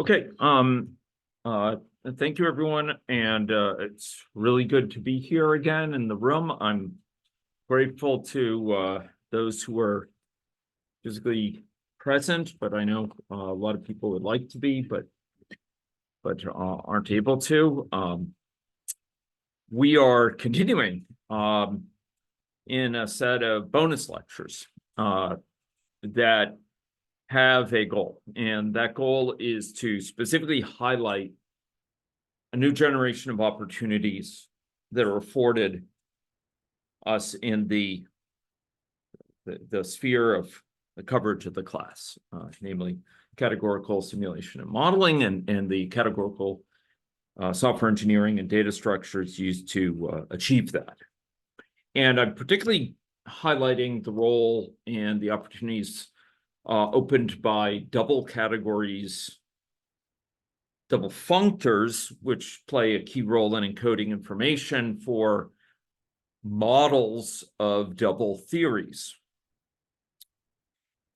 Okay, thank you, everyone, and it's really good to be here again in the room. I'm grateful to those who are physically present, but I know a lot of people would like to be, but aren't able to. We are continuing in a set of bonus lectures that have a goal, and that goal is to specifically highlight a new generation of opportunities that are afforded us in the sphere of the coverage of the class, namely categorical simulation and modeling, and the categorical software engineering and data structures used to achieve that. And I'm particularly highlighting the role and the opportunities opened by double categories, double functors, which play a key role in encoding information for models of double theories.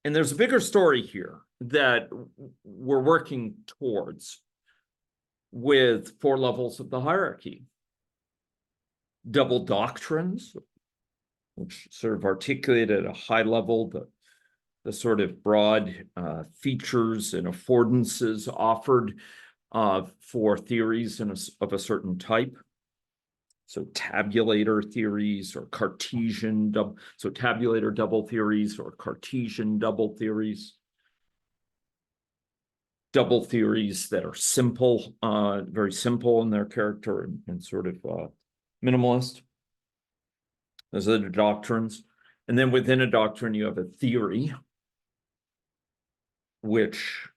And there's a bigger story here that we're working towards with 4 levels of the hierarchy. Double doctrines, which sort of articulate at a high level the sort of broad features and affordances offered for theories of a certain type. So tabulator theories or Cartesian tabulator double theories or Cartesian double theories. Double theories that are simple, very simple in their character and sort of minimalist. Those are the doctrines. And then within a doctrine, you have a theory, which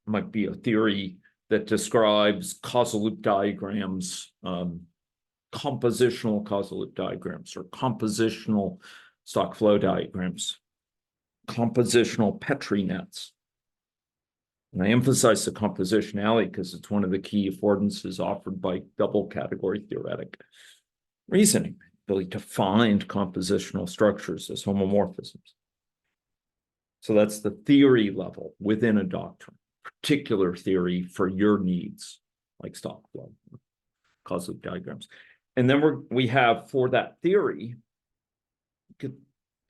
might be a theory that describes causal loop diagrams, compositional causal loop diagrams, or compositional stock flow diagrams, compositional Petri nets. And I emphasize the compositionality because it's one of the key affordances offered by double category theoretic reasoning, ability to find compositional structures as homomorphisms. So that's the theory level within a doctrine, particular theory for your needs, like stock flow, causal loop diagrams. And then we have, for that theory, you could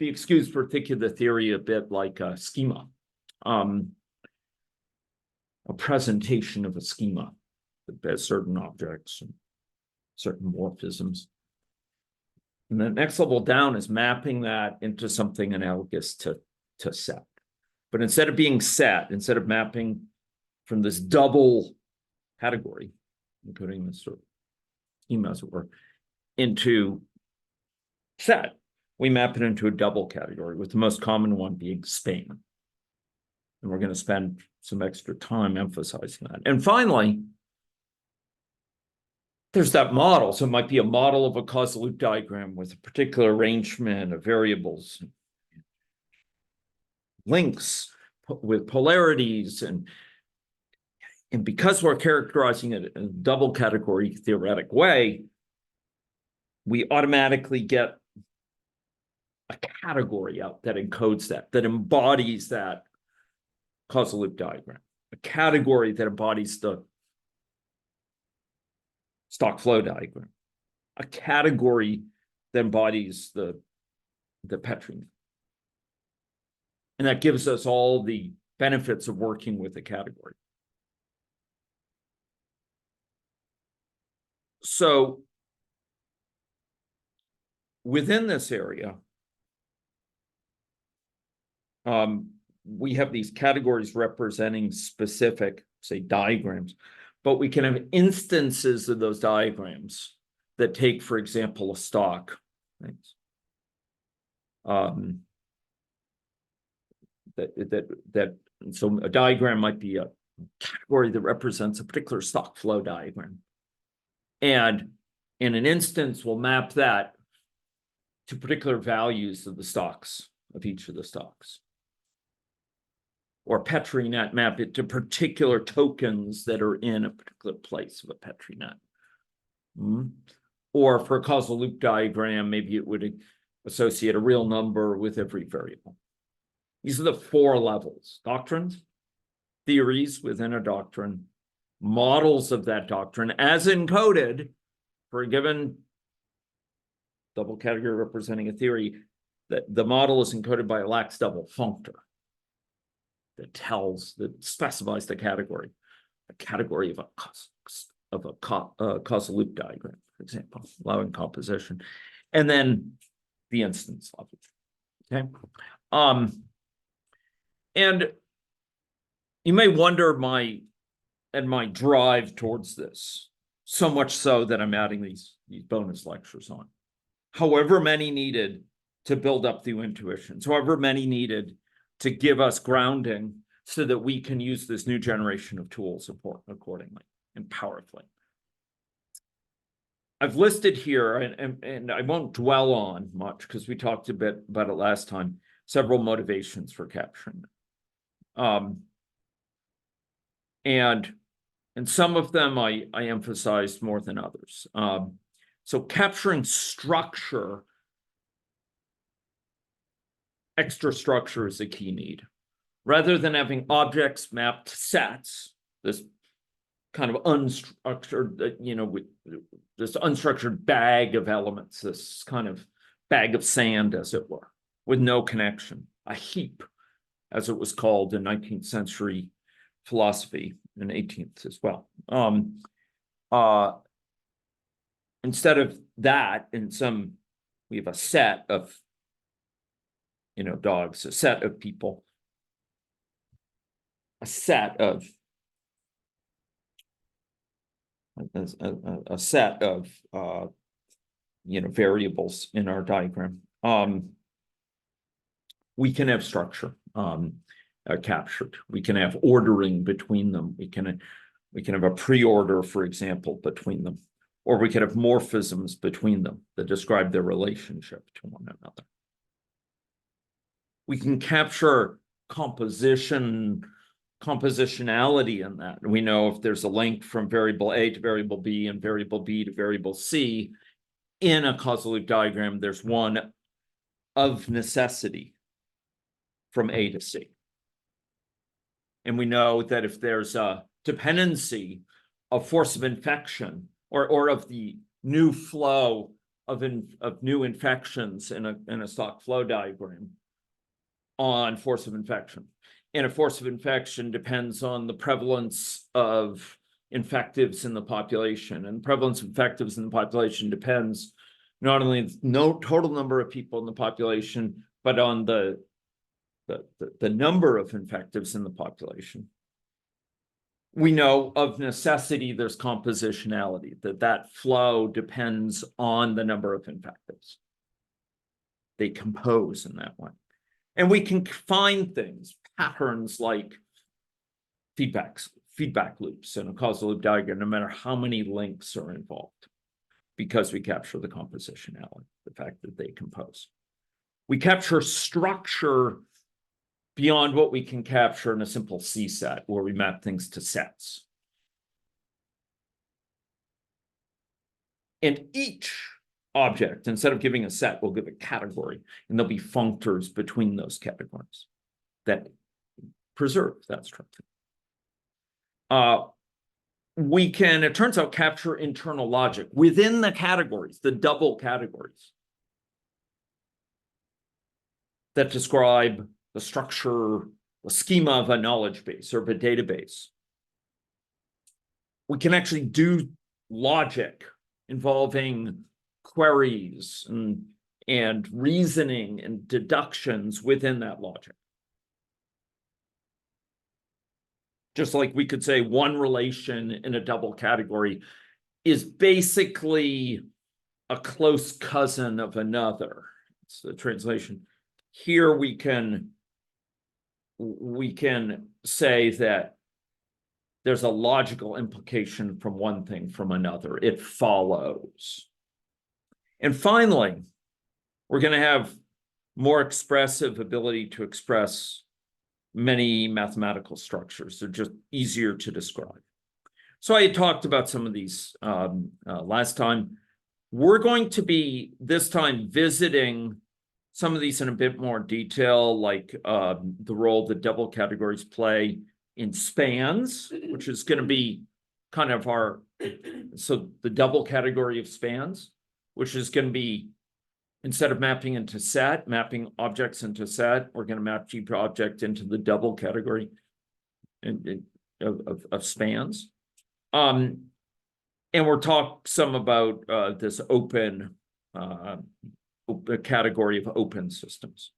be excused for thinking of the theory a bit like a schema, a presentation of a schema that has certain objects and certain morphisms. And the next level down is mapping that into something analogous to set. But instead of being set, instead of mapping from this double category, including this sort of schema, as it were, into set, we map it into a double category, with the most common one being span. And we're going to spend some extra time emphasizing that. And finally, there's that model. So it might be a model of a causal loop diagram with a particular arrangement of variables, links with polarities, and because we're characterizing it in a double category theoretic way, we automatically get a category out that encodes that embodies that causal loop diagram, a category that embodies the stock flow diagram, a category that embodies the Petri net. And that gives us all the benefits of working with a category. So within this area, we have these categories representing specific, say, diagrams, but we can have instances of those diagrams that take, for example, a stock. Thanks. So a diagram might be a category that represents a particular stock flow diagram. And in an instance, we'll map that to particular values of the stocks, of each of the stocks. Or Petri net, map it to particular tokens that are in a particular place of a Petri net. Or for a causal loop diagram, maybe it would associate a real number with every variable. These are the 4 levels: doctrines, theories within a doctrine, models of that doctrine as encoded for a given double category representing a theory, that the model is encoded by a Lax double functor that specifies the category, a category of a causal loop diagram, for example, allowing composition, and then the instance level. Okay. And you may wonder my drive towards this, so much so that I'm adding these bonus lectures on. However many needed to build up the intuitions, however many needed to give us grounding so that we can use this new generation of tools accordingly and powerfully. I've listed here, and I won't dwell on much because we talked a bit about it last time, several motivations for capturing them. And some of them I emphasized more than others. So capturing structure, extra structure is a key need. Rather than having objects mapped to sets, this kind of unstructured, with this unstructured bag of elements, this kind of bag of sand, as it were, with no connection, a heap, as it was called in 19th century philosophy, and 18th as well. Instead of that, we have a set of, dogs, a set of people, a set of variables in our diagram. We can have structure captured. We can have ordering between them. We can have a pre-order, for example, between them, or we can have morphisms between them that describe their relationship to one another. We can capture compositionality in that. We know if there's a link from variable A to variable B and variable B to variable C in a causal loop diagram, there's one of necessity from A to C. And we know that if there's a dependency of force of infection or of the new flow of new infections in a stock flow diagram on force of infection, and a force of infection depends on the prevalence of infectives in the population, and prevalence of infectives in the population depends not only no total number of people in the population, but on the number of infectives in the population. We know of necessity there's compositionality, that flow depends on the number of infectives. They compose in that way. And we can find things, patterns like feedback loops in a causal loop diagram, no matter how many links are involved, because we capture the compositionality, the fact that they compose. We capture structure beyond what we can capture in a simple C set, where we map things to sets. And each object, instead of giving a set, we'll give a category, and there'll be functors between those categories that preserve that structure. We can, it turns out, capture internal logic within the categories, the double categories that describe the structure, the schema of a knowledge base or of a database. We can actually do logic involving queries and reasoning and deductions within that logic. Just like we could say one relation in a double category is basically a close cousin of another. It's the translation. Here we can say that there's a logical implication from one thing from another. It follows. And finally, we're going to have more expressive ability to express many mathematical structures. They're just easier to describe. So I had talked about some of these last time. We're going to be this time visiting some of these in a bit more detail, like the role that double categories play in spans, which is going to be kind of so the double category of spans, which is going to be, instead of mapping into set, mapping objects into set, we're going to map GP object into the double category of spans. And we'll talk some about this open category of open systems.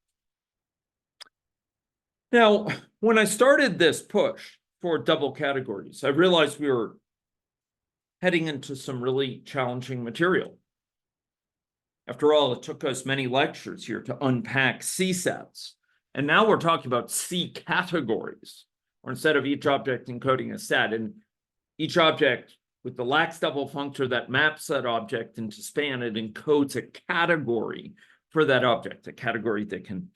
Now, when I started this push for double categories, I realized we were heading into some really challenging material. After all, it took us many lectures here to unpack C sets. And now we're talking about C categories, or instead of each object encoding a set, and each object with the lax double functor that maps that object into span, it encodes a category for that object, a category that can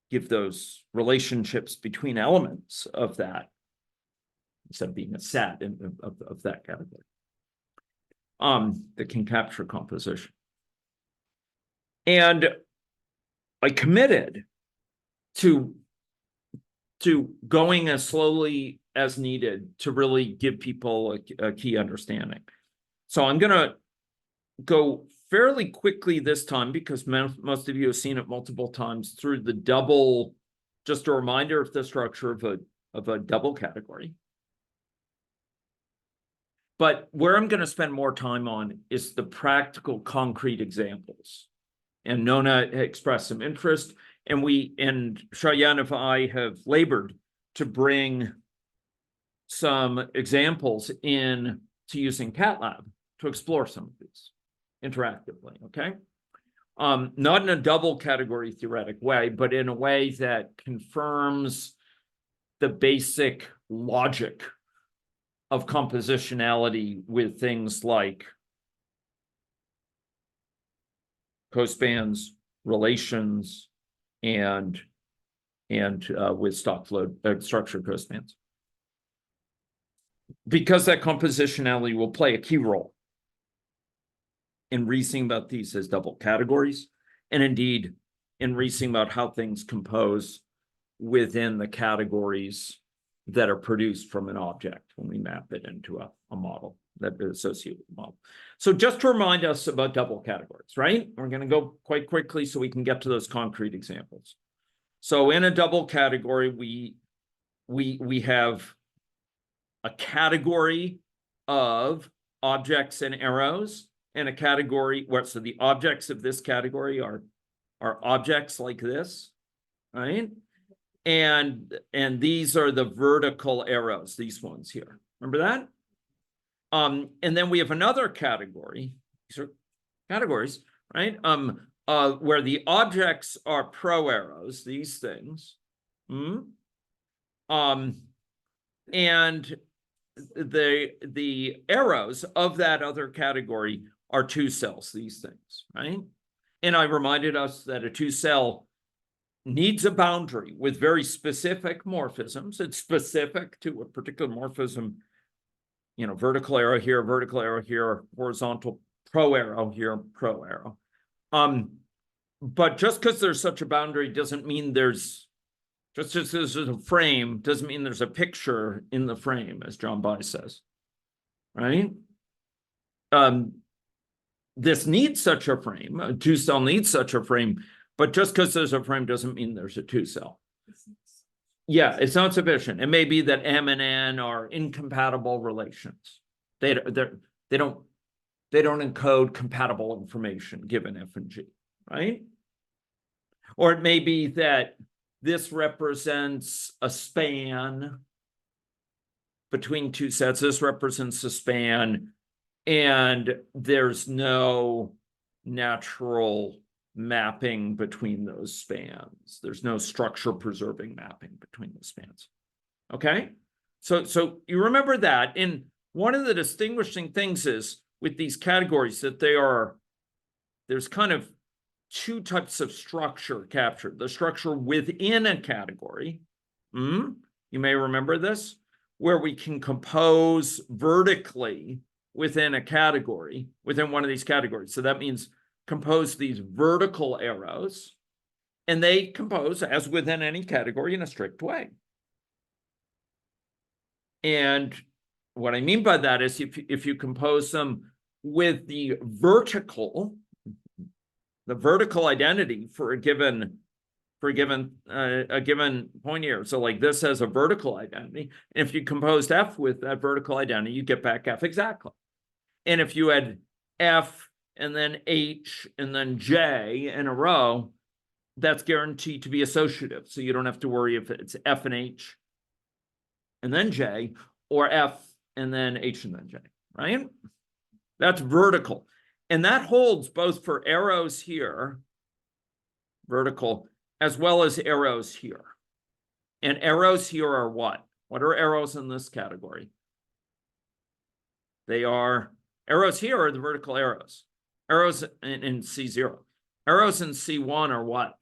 give those relationships between elements of that, instead of being a set of that category, that can capture composition. And I committed to going as slowly as needed to really give people a key understanding. So I'm going to go fairly quickly this time, because most of you have seen it multiple times, through the double, just a reminder of the structure of a double category. But where I'm going to spend more time on is the practical, concrete examples. And Nona expressed some interest, and Cheyenne and I have labored to bring some examples in to using CatLab to explore some of these interactively, okay? Not in a double category theoretic way, but in a way that confirms the basic logic of compositionality with things like cospans, relations, and with stock flow structured cospans. Because that compositionality will play a key role in reasoning about these as double categories, and indeed in reasoning about how things compose within the categories that are produced from an object when we map it into a model that is associated with the model. So just to remind us about double categories, right? We're going to go quite quickly so we can get to those concrete examples. So in a double category, we have a category of objects and arrows, and a category where, so the objects of this category are objects like this, right? And these are the vertical arrows, these ones here. Remember that? And then we have another category, these are categories, right? Where the objects are pro arrows, these things. And the arrows of that other category are two cells, these things, right? And I reminded us that a two cell needs a boundary with very specific morphisms. It's specific to a particular morphism, you know, vertical arrow here, horizontal pro arrow here, pro arrow. But just because there's such a boundary doesn't mean there's, just as there's a frame, doesn't mean there's a picture in the frame, as John By says, right? This needs such a frame, a two cell needs such a frame, but just because there's a frame doesn't mean there's a two cell. Yeah, it's not sufficient. It may be that M and N are incompatible relations. They don't encode compatible information given F and G, right? Or it may be that this represents a span between two sets. This represents a span, and there's no natural mapping between those spans. There's no structure preserving mapping between the spans. Okay? So you remember that. And one of the distinguishing things is with these categories that there's kind of two types of structure captured. The structure within a category, you may remember this, where we can compose vertically within a category, within one of these categories. So that means compose these vertical arrows, and they compose as within any category in a strict way. And what I mean by that is if you compose them with the vertical identity for a given point here. So like this has a vertical identity. And if you composed F with that vertical identity, you get back F exactly. And if you had F and then H and then J in a row, that's guaranteed to be associative. So you don't have to worry if it's F and H and then J, or F and then H and then J, right? That's vertical. And that holds both for arrows here, vertical, as well as arrows here. And arrows here are what? What are arrows in this category? They are, arrows here are the vertical arrows. Arrows in C0. Arrows in C1 are what?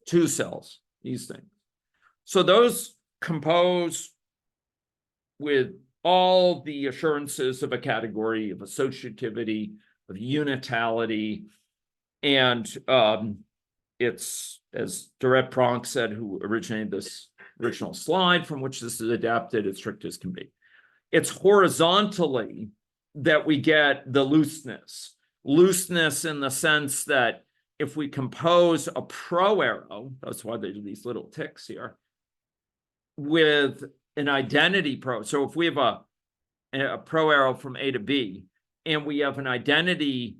Two cells, these things. So those compose with all the assurances of a category of associativity, of unitality, and it's, as Durret-Pronk said, who originated this original slide from which this is adapted, as strict as can be. It's horizontally that we get the looseness. Looseness in the sense that if we compose a pro arrow, that's why they do these little ticks here, with an identity pro. So if we have a pro arrow from A to B, and we have an identity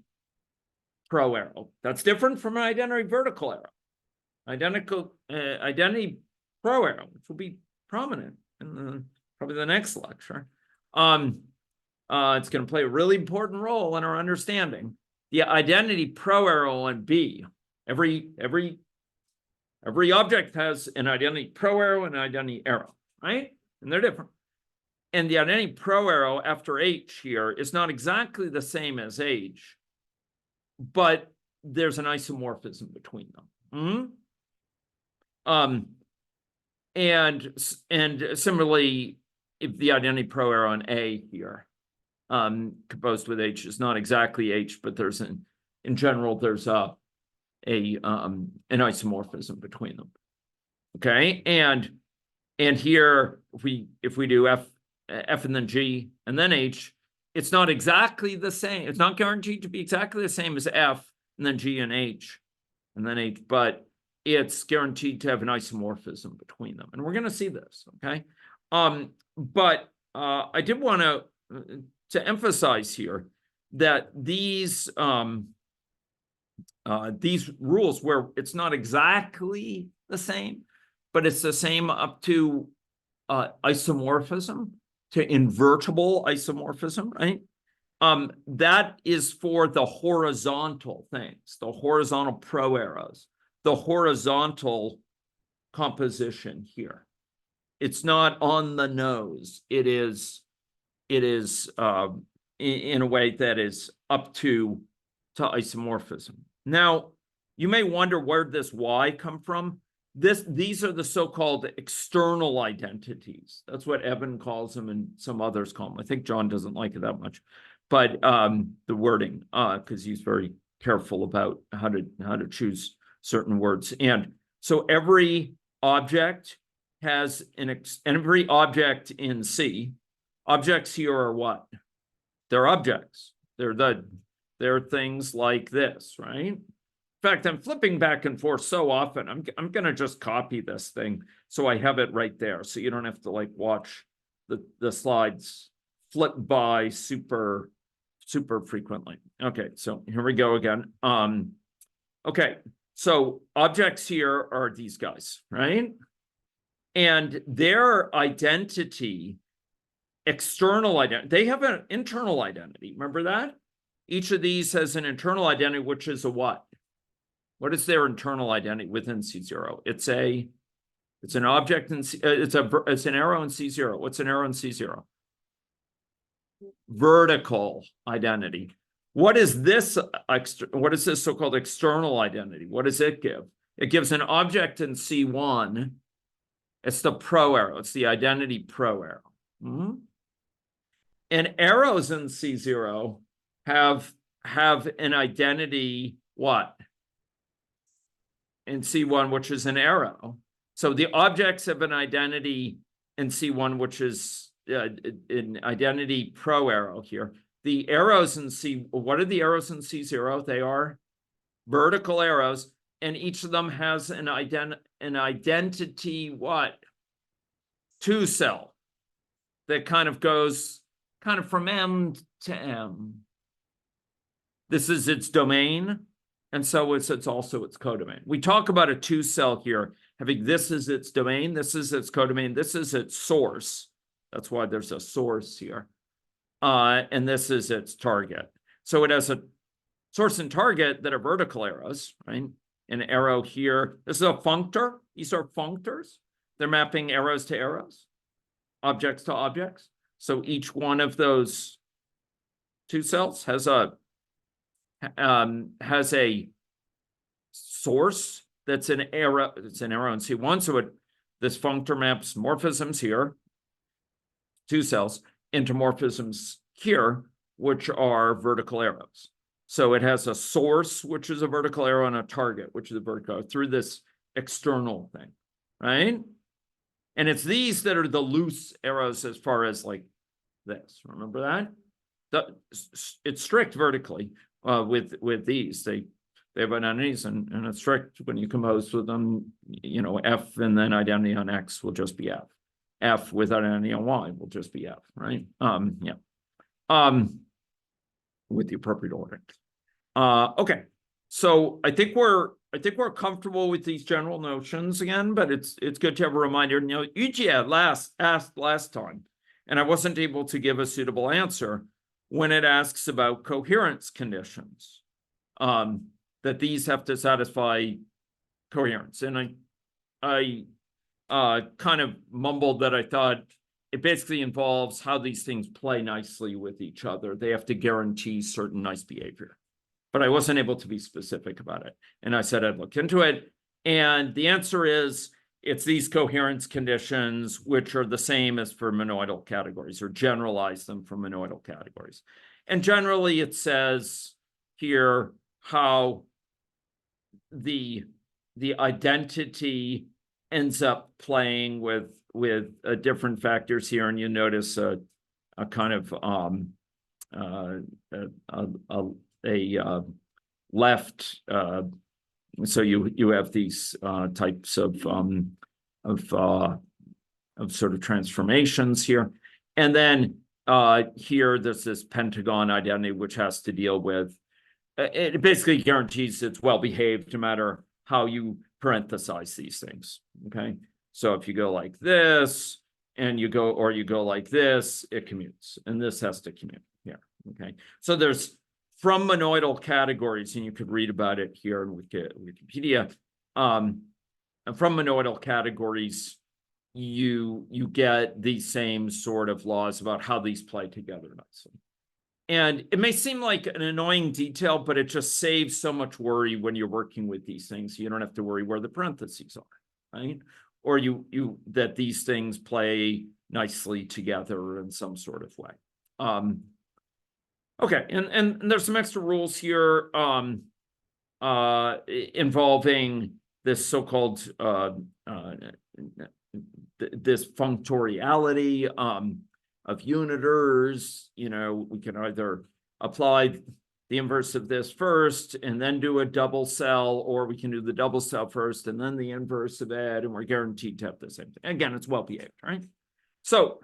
pro arrow, that's different from an identity vertical arrow. Identity pro arrow, which will be prominent in probably the next lecture. It's going to play a really important role in our understanding. The identity pro arrow on B, every object has an identity pro arrow and an identity arrow, right? And they're different. And the identity pro arrow after H here is not exactly the same as H, but there's an isomorphism between them. And similarly, if the identity pro arrow on A here, composed with H, is not exactly H, but there's in general there's an isomorphism between them. Okay, and here if we do F and then G and then H, it's not exactly the same. It's not guaranteed to be exactly the same as F and then G and H and then H, but it's guaranteed to have an isomorphism between them. And we're going to see this, okay? But I did want to emphasize here that these rules where it's not exactly the same, but it's the same up to isomorphism, to invertible isomorphism, right? That is for the horizontal things, the horizontal pro arrows, the horizontal composition here. It's not on the nose. It is in a way that is up to isomorphism. Now, you may wonder where this Y come from. These are the so-called external identities. That's what Evan calls them and some others call them. I think John doesn't like it that much, but the wording, because he's very careful about how to choose certain words. And so every object has every object in C. Objects here are what? They're objects. They're things like this, right? In fact, I'm flipping back and forth so often. I'm going to just copy this thing so I have it right there, so you don't have to like watch the slides flip by super frequently. Okay, so here we go again. Okay, so objects here are these guys, right? And their identity, external identity, they have an internal identity. Remember that? Each of these has an internal identity, which is a what? What is their internal identity within C0? It's an object in C, it's an arrow in C0. What's an arrow in C0? Vertical identity. What is this so-called external identity? What does it give? It gives an object in C1. It's the pro arrow. It's the identity pro arrow. And arrows in C0 have an identity what? In C1, which is an arrow. So the objects have an identity and C1, which is an identity pro arrow here. The arrows in C, what are the arrows in C0? They are vertical arrows, and each of them has an identity what? 2 cell that kind of goes from M to M. This is its domain, and so it's also its codomain. We talk about a 2 cell here, having this is its domain, this is its codomain, this is its source. That's why there's a source here. And this is its target. So it has a source and target that are vertical arrows, right? An arrow here. This is a functor. These are functors. They're mapping arrows to arrows, objects to objects. So each one of those 2 cells has a source that's an arrow. It's an arrow in C1. So this functor maps morphisms here, 2 cells, into morphisms here, which are vertical arrows. So it has a source, which is a vertical arrow, and a target, which is a vertical arrow, through this external thing, right? And it's these that are the loose arrows as far as like this. Remember that? It's strict vertically with these. They have identities, and it's strict when you compose with them. You know, F and then identity on X will just be F. F with identity on Y will just be F, right? With the appropriate ordering. Okay, so I think we're comfortable with these general notions again, but it's good to have a reminder. You know, UGA asked last time, and I wasn't able to give a suitable answer when it asks about coherence conditions, that these have to satisfy coherence. And I kind of mumbled that I thought it basically involves how these things play nicely with each other. They have to guarantee certain nice behavior. But I wasn't able to be specific about it. And I said I'd look into it. And the answer is, it's these coherence conditions, which are the same as for monoidal categories, or generalize them for monoidal categories. And generally, it says here how the identity ends up playing with different factors here. And you notice a kind of left, so you have these types of sort of transformations here, and then here there's this pentagon identity which has to deal with it. Basically guarantees it's well behaved no matter how you parenthesize these things. Okay, so if you go like this and you go like this, it commutes, and this has to commute here. Okay, so there's from monoidal categories, and you could read about it here in Wikipedia. And from monoidal categories, you get these same sort of laws about how these play together nicely. And it may seem like an annoying detail, but it just saves so much worry when you're working with these things. You don't have to worry where the parentheses are, right? Or that these things play nicely together in some sort of way. Okay, and there's some extra rules here involving this so-called this functoriality of uniters. You know, we can either apply the inverse of this first and then do a double cell, or we can do the double cell first and then the inverse of it, and we're guaranteed to have the same thing. Again, it's well behaved, right? So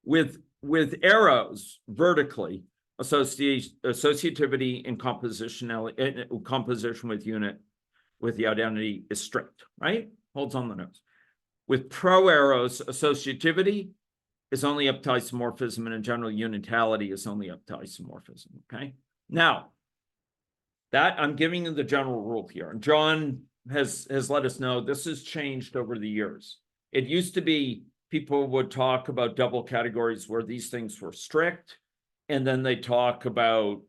with arrows vertically, associativity and composition with the identity is strict, right? Holds on the nose. With pro arrows, associativity is only up to isomorphism, and in general, unitality is only up to isomorphism. Okay. Now, that I'm giving you the general rule here, and John has let us know this has changed over the years. It used to be people would talk about double categories where these things were strict, and then they talk about,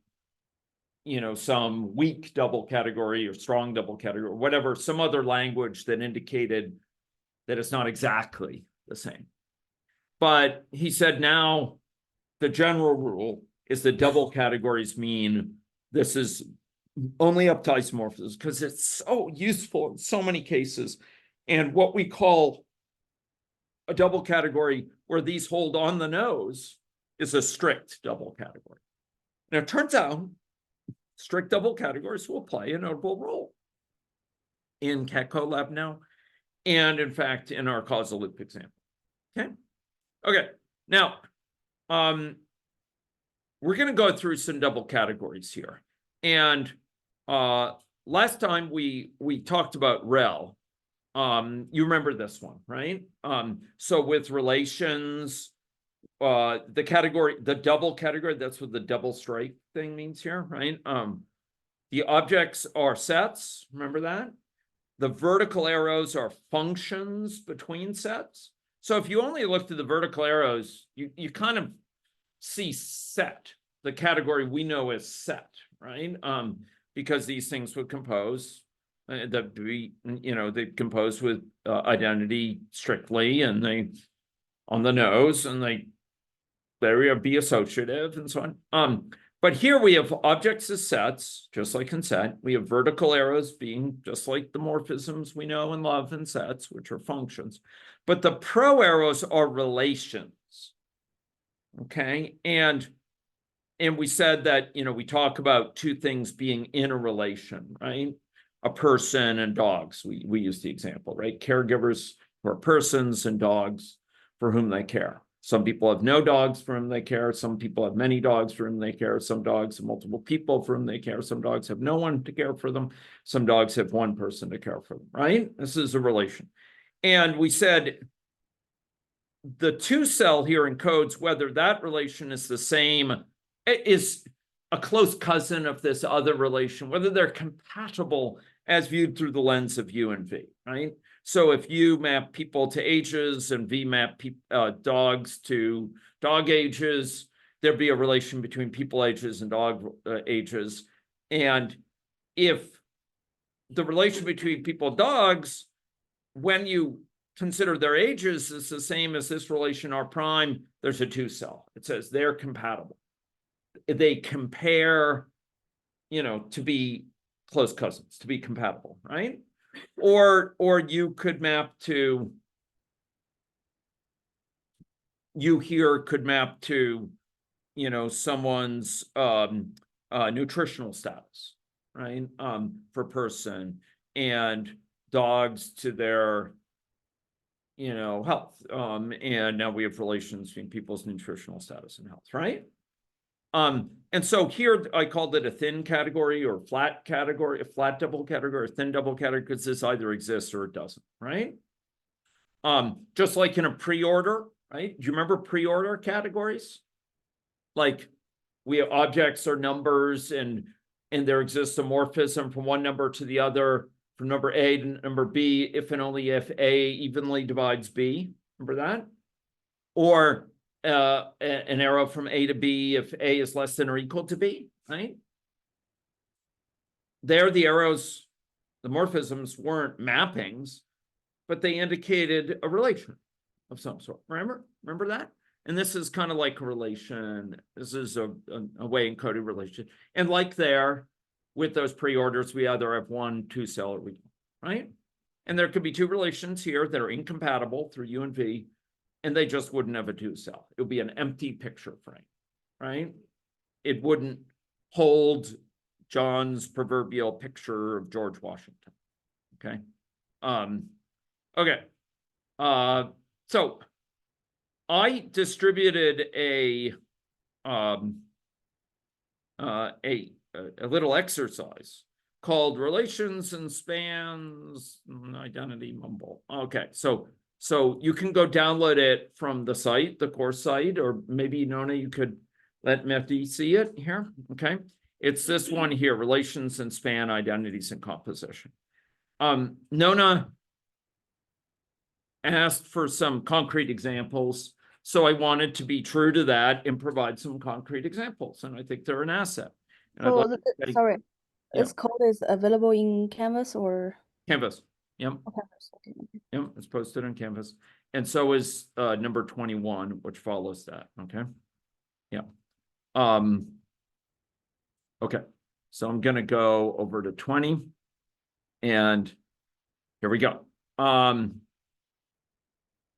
you know, some weak double category or strong double category, or whatever, some other language that indicated that it's not exactly the same. But he said now the general rule is that double categories mean this is only up to isomorphisms, because it's so useful in so many cases. And what we call a double category where these hold on the nose is a strict double category. Now, it turns out strict double categories will play a notable role in CatCo now, and in fact, in our causal loop example. Okay. Now, we're going to go through some double categories here. And last time we talked about rel. You remember this one, right? So with relations, the category, the double category, that's what the double strike thing means here, right? The objects are sets, remember that? The vertical arrows are functions between sets. So if you only looked at the vertical arrows, you kind of see set, the category we know as set, right? Because these things would compose, they compose with identity strictly, and they on the nose, and they be associative and so on. But here we have objects as sets, just like in set. We have vertical arrows being just like the morphisms we know and love in sets, which are functions. But the pro arrows are relations. Okay. And we said that, we talk about two things being in a relation, right? A person and dogs. We use the example, right? Caregivers who are persons and dogs for whom they care. Some people have no dogs for whom they care. Some people have many dogs for whom they care. Some dogs have multiple people for whom they care. Some dogs have no one to care for them. Some dogs have one person to care for them, right? This is a relation. And we said the two cell here encodes whether that relation is the same, is a close cousin of this other relation, whether they're compatible as viewed through the lens of U and V, right? So if you map people to ages and V map dogs to dog ages, there'd be a relation between people ages and dog ages. And if the relation between people and dogs, when you consider their ages, is the same as this relation R prime, there's a two cell. It says they're compatible. They compare, to be close cousins, to be compatible, right? Or you could map to, you here could map to, someone's nutritional status, right? For person, and dogs to their, health. And now we have relations between people's nutritional status and health, right? And so here I called it a thin category or flat category, a flat double category, or thin double category, because this either exists or it doesn't, right? Just like in a pre-order, right? Do you remember pre-order categories? Like we have objects or numbers, and there exists a morphism from one number to the other, from number A to number B, if and only if A evenly divides B. Remember that? Or an arrow from A to B if A is less than or equal to B, right? There, the arrows, the morphisms weren't mappings, but they indicated a relation of some sort. Remember that? And this is kind of like a relation. This is a way encoded relation. And like there, with those pre-orders, we either have one, two cell, or we don't, right? And there could be two relations here that are incompatible through U and V, and they just wouldn't have a two cell. It would be an empty picture frame, right? It wouldn't hold John's proverbial picture of George Washington, okay? Okay, so I distributed a little exercise called relations and spans identity mumble. Okay, so you can go download it from the site, the course site, or maybe Nona, you could let Mehdi see it here. Okay, it's this one here: relations and span, identities and composition. Nona asked for some concrete examples, so I wanted to be true to that and provide some concrete examples, and I think they're an asset. So, sorry, this code is available in Canvas or? Canvas, yep. Okay. Yep, it's posted on Canvas. And so is number 21, which follows that, okay? Yeah. Okay, so I'm gonna go over to 20, and here we go. So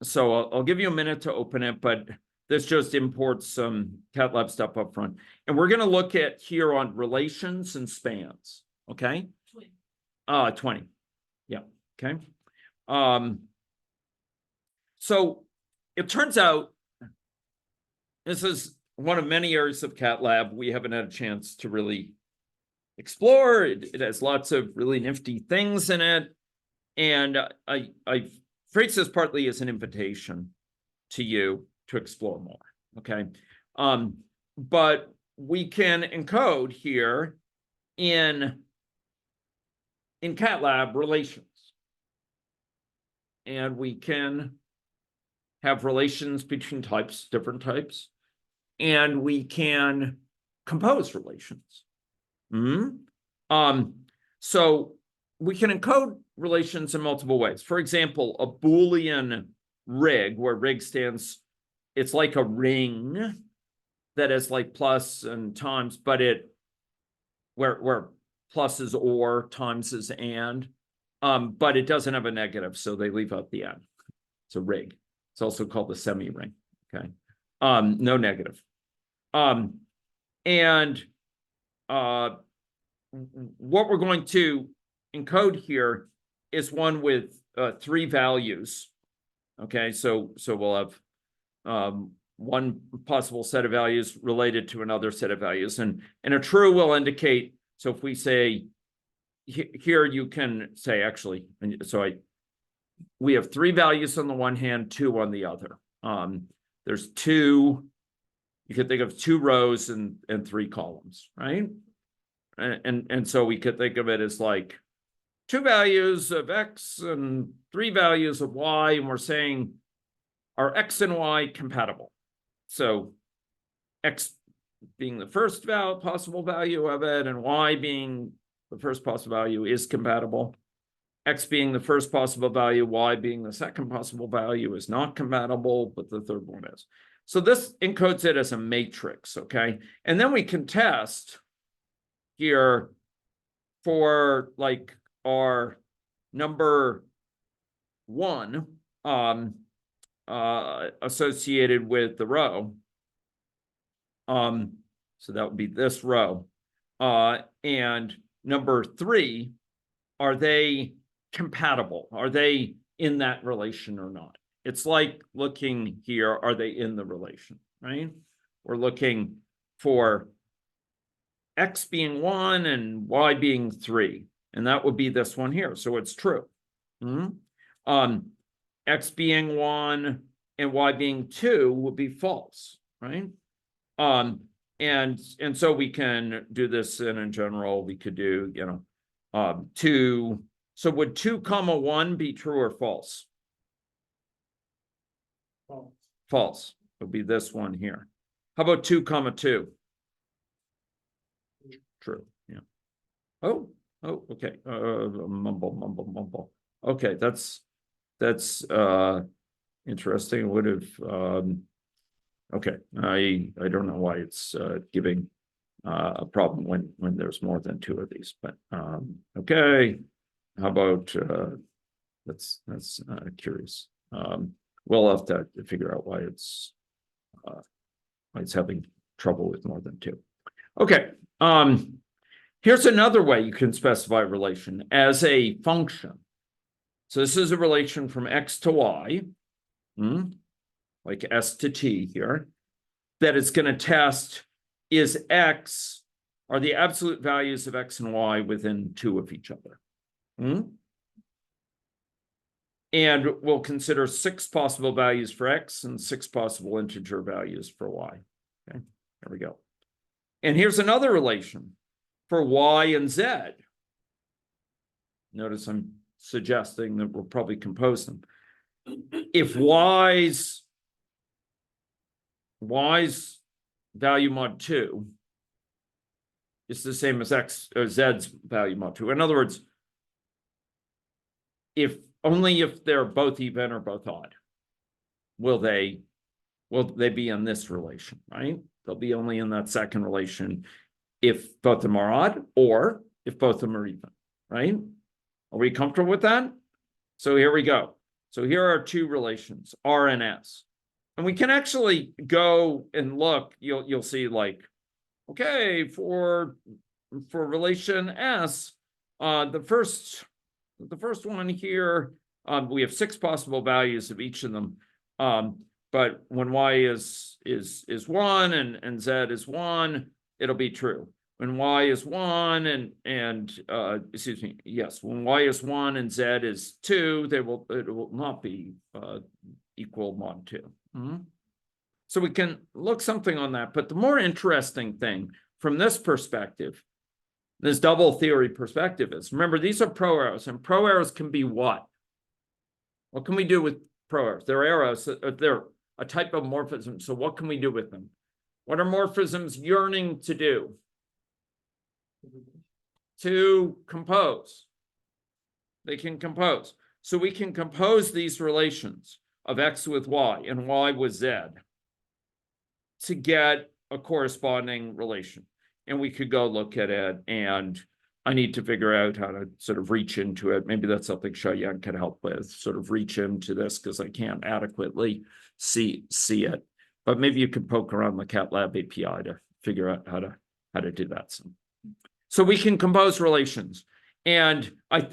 I'll give you a minute to open it, but this just imports some CATLAB stuff up front. And we're going to look at here on relations and spans. Okay. 20. Yeah. Okay. So it turns out this is one of many areas of CATLAB we haven't had a chance to really explore. It has lots of really nifty things in it. And I phrase this partly as an invitation to you to explore more, okay? But we can encode here in CATLAB relations. And we can have relations between types, different types, and we can compose relations. So we can encode relations in multiple ways. For example, a Boolean rig, where rig stands, it's like a ring that is like plus and times, but where plus is or, times is and, but it doesn't have a negative, so they leave out the end. It's a rig. It's also called the semi-ring, okay? No negative. What we're going to encode here is one with 3 values. Okay, so we'll have one possible set of values related to another set of values, and a true will indicate. So if we say here, you can say actually, we have 3 values on the one hand, 2 on the other. There's 2. You could think of 2 rows and 3 columns, right? And so we could think of it as like 2 values of X and 3 values of Y, and we're saying, are X and Y compatible? So X being the first possible value of it, and Y being the first possible value is compatible. X being the first possible value, Y being the second possible value is not compatible, but the third one is. So this encodes it as a matrix, okay? And then we can test here for like our number 1 associated with the row. So that would be this row. And number 3, are they compatible? Are they in that relation or not? It's like looking here, are they in the relation, right? We're looking for X being 1 and Y being 3. And that would be this one here. So it's true. X being 1 and Y being 2 would be false, right? And so we can do this, and in general, we could do, 2. So would 2, 1 be true or false? False. False. It would be this one here. How about 2, 2? True. Yeah. Oh, okay. Mumble. Okay, that's interesting. It would have okay. I don't know why it's giving a problem when there's more than 2 of these, but okay. How about that's curious. We'll have to figure out why it's having trouble with more than 2. Okay. Here's another way you can specify a relation as a function. So this is a relation from X to Y, like S to T here, that it's going to test is X, are the absolute values of X and Y within 2 of each other. And we'll consider 6 possible values for X and 6 possible integer values for Y. Okay, there we go. And here's another relation for Y and Z. Notice I'm suggesting that we'll probably compose them. If Y's value mod 2 is the same as X or Z's value mod 2. In other words, only if they're both even or both odd will they be in this relation, right? They'll be only in that second relation if both of them are odd or if both of them are even, right? Are we comfortable with that? So here we go. So here are two relations, R and S. And we can actually go and look, you'll see like, okay, for relation S, the first one here, we have 6 possible values of each of them. But when Y is 1 and Z is 1, it'll be true. When Y is 1 excuse me, yes, when Y is 1 and Z is 2, it will not be equal mod 2. So we can look something on that. But the more interesting thing from this perspective, this double theory perspective is, remember, these are pro arrows, and pro arrows can be what? What can we do with pro arrows? They're arrows, they're a type of morphism. So what can we do with them? What are morphisms yearning to do? To compose. They can compose. So we can compose these relations of X with Y and Y with Z to get a corresponding relation. And we could go look at it, and I need to figure out how to sort of reach into it. Maybe that's something Xiaoyan can help with, sort of reach into this, because I can't adequately see it. But maybe you could poke around the CatLab API to figure out how to do that. So we can compose relations. And I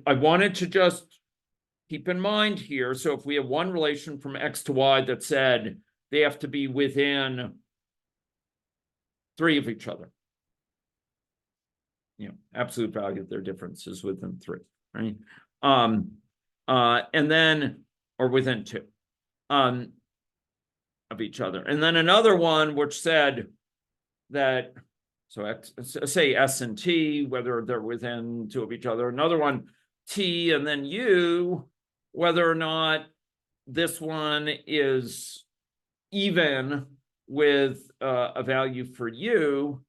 wanted to just keep in mind here, so if we have one relation from X to Y that said they have to be within 3 of each other. Absolute value of their difference is within 3, right? And then, or within 2 of each other. And then another one which said that, so X, say S and T, whether they're within 2 of each other. Another one, T and then U, whether or not this one is even with a value for U.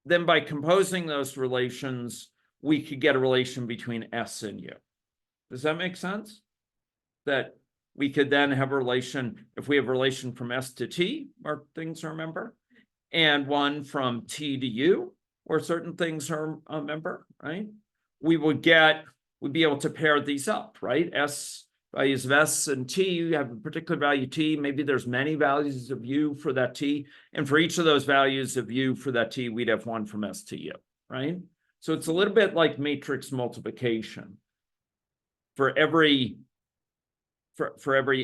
Then by composing those relations, we could get a relation between S and U. Does that make sense? That we could then have a relation, if we have a relation from S to T, or things are a member, and one from T to U, where certain things are a member, right? We'd be able to pair these up, right? S, values of S and T, you have a particular value T, maybe there's many values of U for that T, and for each of those values of U for that T, we'd have one from S to U, right? So it's a little bit like matrix multiplication. For every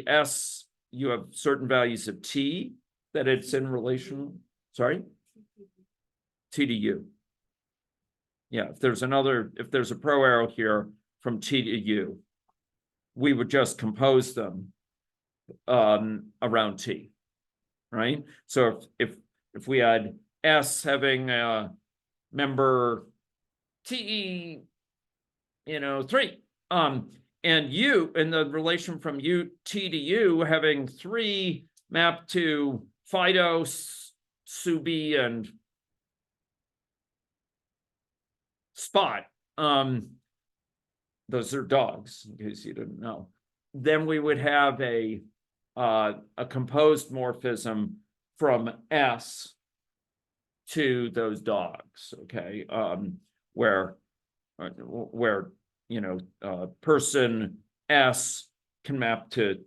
S, you have certain values of T that it's in relation, sorry? T to U. Yeah, if there's a pro arrow here from T to U, we would just compose them around T, right? So if we had S having a member T, 3, and U, and the relation from U, T to U, having 3 mapped to Fido, Subi, and Spot. Those are dogs, in case you didn't know. Then we would have a composed morphism from S to those dogs, okay? Where person S can map to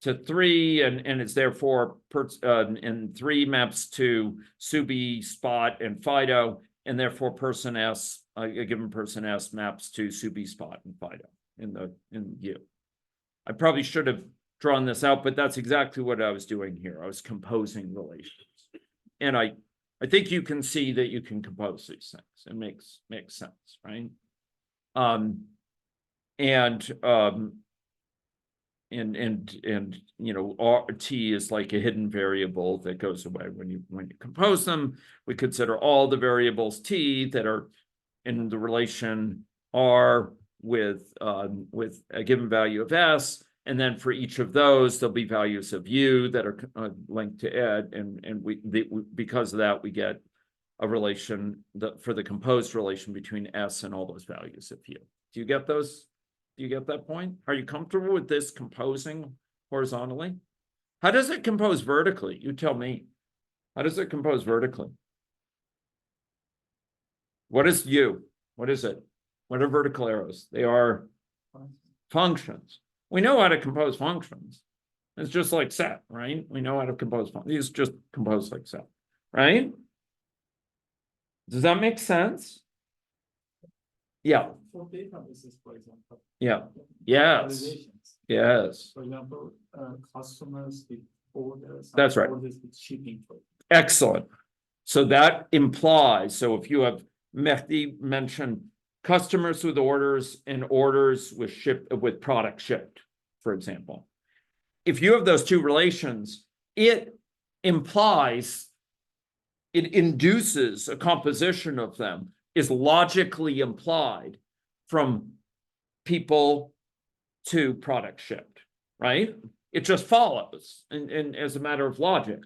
3, and it's therefore and 3 maps to Subi, Spot, and Fido, and therefore person S, a given person S, maps to Subi, Spot, and Fido in U. I probably should have drawn this out, but that's exactly what I was doing here. I was composing relations, and I think you can see that you can compose these things. It makes sense, right? T is like a hidden variable that goes away when you compose them. We consider all the variables T that are in the relation R with a given value of S, and then for each of those there'll be values of U that are linked to it, and because of that we get a relation for the composed relation between S and all those values of U. Do you get those? Do you get that point? Are you comfortable with this composing horizontally? How does it compose vertically? You tell me. How does it compose vertically? What is U? What is it? What are vertical arrows? They are functions. We know how to compose functions. It's just like set, right? We know how to compose functions. It's just composed like set, right? Does that make sense? Yeah. For databases, for example. Yeah. Yes. Validations. Yes. For example, customers with orders. That's right. Orders with shipping. Excellent. So that implies, so if you have Mehdi mentioned customers with orders and orders with product shipped, for example. If you have those two relations, it implies, it induces a composition of them is logically implied from people to product shipped, right? It just follows, and as a matter of logic,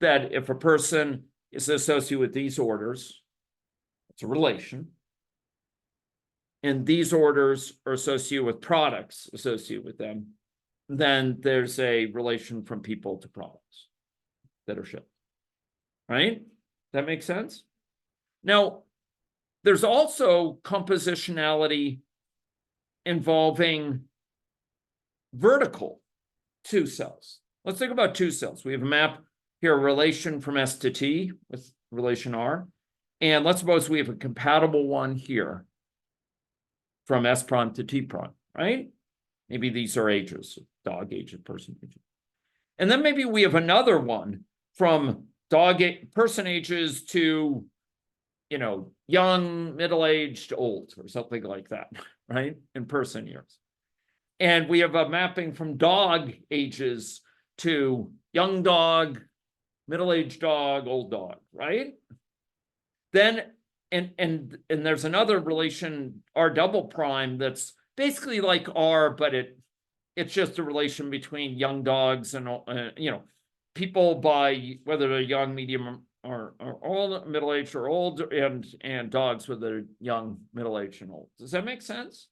that if a person is associated with these orders, it's a relation, and these orders are associated with products associated with them, then there's a relation from people to products that are shipped, right? That makes sense? Now, there's also compositionality involving vertical two cells. Let's think about two cells. We have a map here, a relation from S to T with relation R. And let's suppose we have a compatible one here from S prime to T prime, right? Maybe these are ages, dog age, person age. And then maybe we have another one from person ages to, young, middle-aged, old, or something like that, right? In person years. And we have a mapping from dog ages to young dog, middle-aged dog, old dog, right? Then, and there's another relation, R double prime, that's basically like R, but it's just a relation between young dogs and, people by whether they're young, medium, or old, middle-aged or old, and dogs whether they're young, middle-aged, and old. Does that make sense?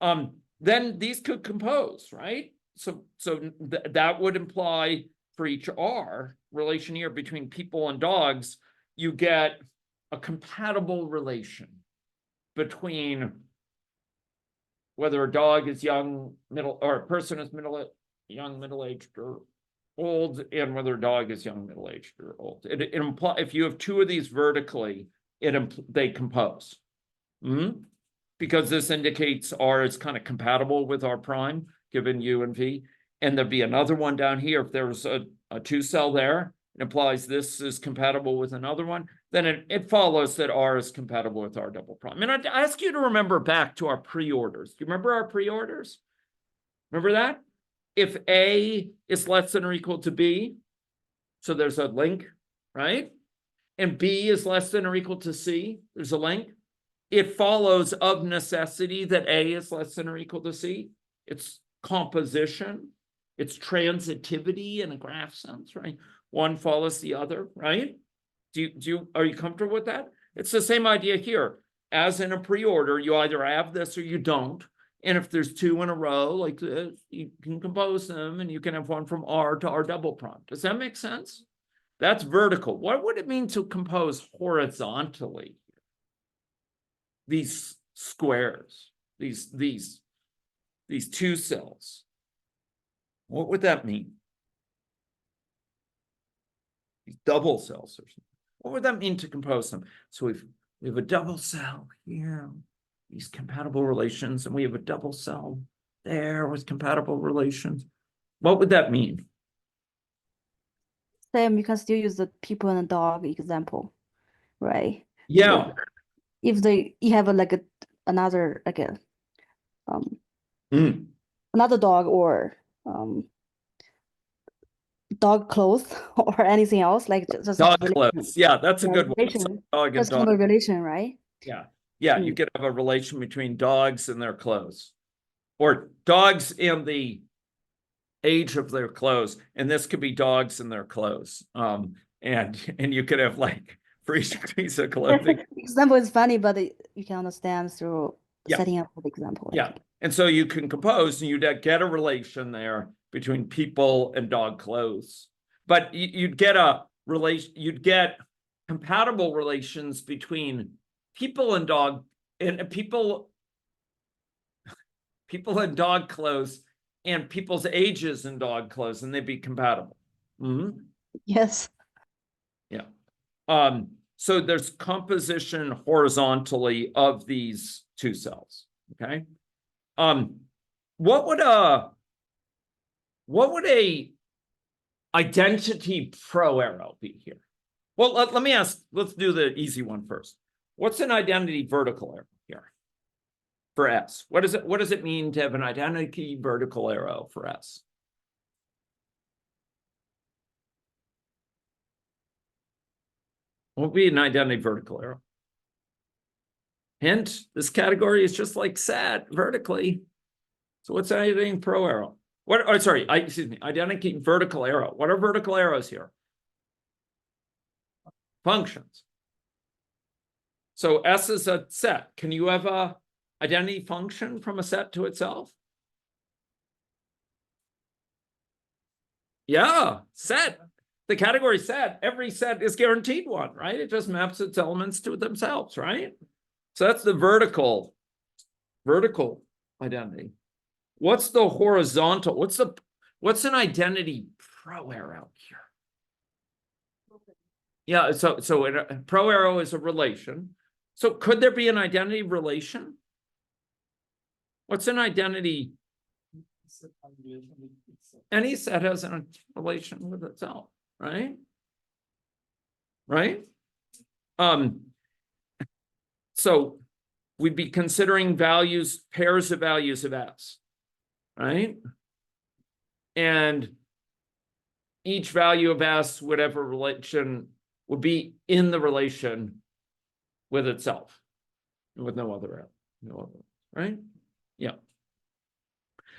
Then these could compose, right? So that would imply for each R relation here between people and dogs, you get a compatible relation between whether a dog is young, middle, or a person is young, middle-aged, or old, and whether a dog is young, middle-aged, or old. It implies if you have two of these vertically, they compose. Because this indicates R is kind of compatible with R prime, given U and V. And there'd be another one down here. If there's a two cell there, it implies this is compatible with another one, then it follows that R is compatible with R double prime. And I'd ask you to remember back to our pre-orders. Do you remember our pre-orders? Remember that? If A is less than or equal to B, so there's a link, right? And B is less than or equal to C, there's a link. It follows of necessity that A is less than or equal to C. It's composition. It's transitivity in a graph sense, right? One follows the other, right? Are you comfortable with that? It's the same idea here. As in a pre-order, you either have this or you don't. And if there's two in a row like this, you can compose them and you can have one from R to R double prime. Does that make sense? That's vertical. What would it mean to compose horizontally? These squares, these two cells. What would that mean? These double cells or something. What would that mean to compose them? So we have a double cell here, these compatible relations, and we have a double cell there with compatible relations. What would that mean? Same, you can still use the people and the dog example, right? Yeah. If you have another another dog or dog clothes or anything else, like just dog clothes. Yeah, that's a good one. Dog and dog. A relation, right? Yeah, you could have a relation between dogs and their clothes, or dogs and the age of their clothes, and this could be dogs and their clothes. And you could have like for each piece of clothing. Example is funny, but you can understand through setting up the example. Yeah, and so you can compose, and you'd get a relation there between people and dog clothes, but you'd get a relation. You'd get compatible relations between people and dog, and people. people in dog clothes and people's ages in dog clothes, and they'd be compatible. Yes. Yeah. So there's composition horizontally of these two cells. Okay. What would a identity pro arrow be here? Well, let me ask, let's do the easy one first. What's an identity vertical arrow here for S? What does it mean to have an identity vertical arrow for S? What would be an identity vertical arrow? Hint, this category is just like set vertically. So what's an identity pro arrow? Excuse me, identity vertical arrow. What are vertical arrows here? Functions. So S is a set. Can you have a identity function from a set to itself? Yeah, set. The category set, every set is guaranteed one, right? It just maps its elements to themselves, right? So that's the vertical identity. What's the horizontal? What's an identity pro arrow here? Yeah, so a pro arrow is a relation. So could there be an identity relation? What's an identity? Any set has a relation with itself, right? Right? So we'd be considering pairs of values of S, right? And each value of S would have a relation, would be in the relation with itself, with no other, right? Yeah.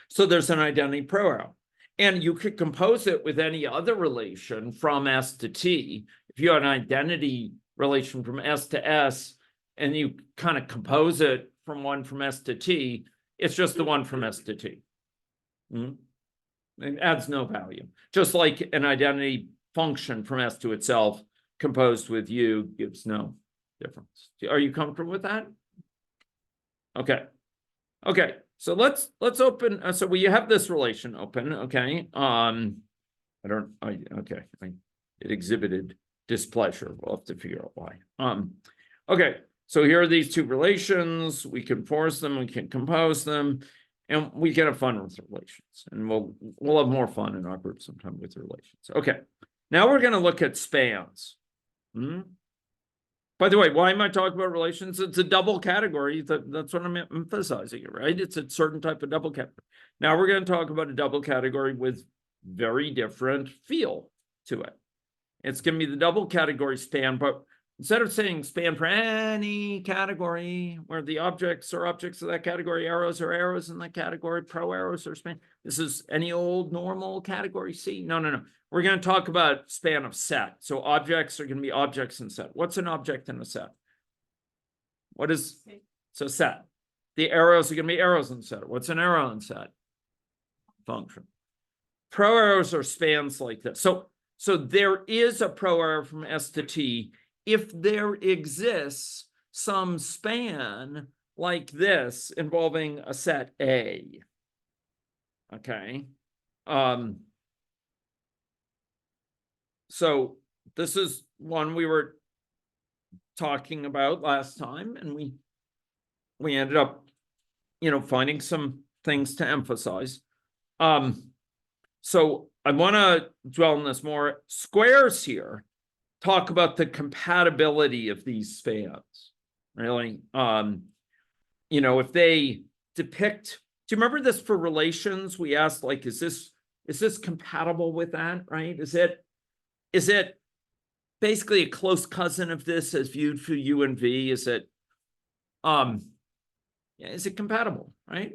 So there's an identity pro arrow. And you could compose it with any other relation from S to T. If you have an identity relation from S to S, and you kind of compose it from one from S to T, it's just the one from S to T. It adds no value. Just like an identity function from S to itself composed with U gives no difference. Are you comfortable with that? Okay. Okay. So let's open. So we have this relation open. Okay. It exhibited displeasure. We'll have to figure out why. Okay. So here are these two relations. We can force them. We can compose them, and we can have fun with relations. And we'll have more fun in our group sometime with relations. Okay. Now we're going to look at spans. By the way, why am I talking about relations? It's a double category. That's what I'm emphasizing, right? It's a certain type of double category. Now we're going to talk about a double category with very different feel to it. It's going to be the double category span, but instead of saying span for any category where the objects are objects of that category, arrows are arrows in that category, pro arrows are span. This is any old normal category C. No. We're going to talk about span of set. So objects are going to be objects in set. What's an object in a set? What is, so set. The arrows are going to be arrows in set. What's an arrow in set? Function. Pro arrows are spans like this. So there is a pro arrow from S to T if there exists some span like this involving a set A. Okay. So this is one we were talking about last time, and we ended up, finding some things to emphasize. So I want to dwell on this more. Squares here talk about the compatibility of these spans, really. If they depict, do you remember this for relations? We asked, like, is this compatible with that, right? Is it basically a close cousin of this as viewed for U and V? Is it compatible, right?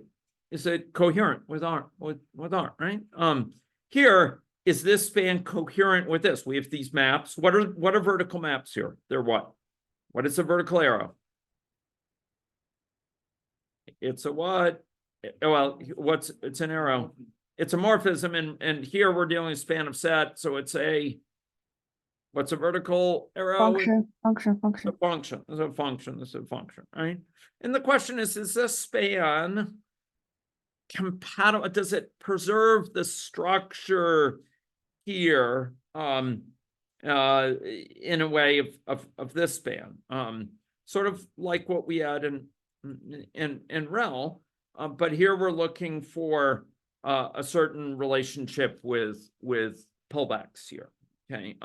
Is it coherent with R, right? Here, is this span coherent with this? We have these maps. What are vertical maps here? They're what? What is a vertical arrow? It's a what? Well, it's an arrow. It's a morphism, and here we're dealing with span of set, so it's what's a vertical arrow? Function. It's a function. It's a function, right? And the question is this span compatible? Does it preserve the structure here in a way of this span? Sort of like what we had in REL, but here we're looking for a certain relationship with pullbacks here. Okay,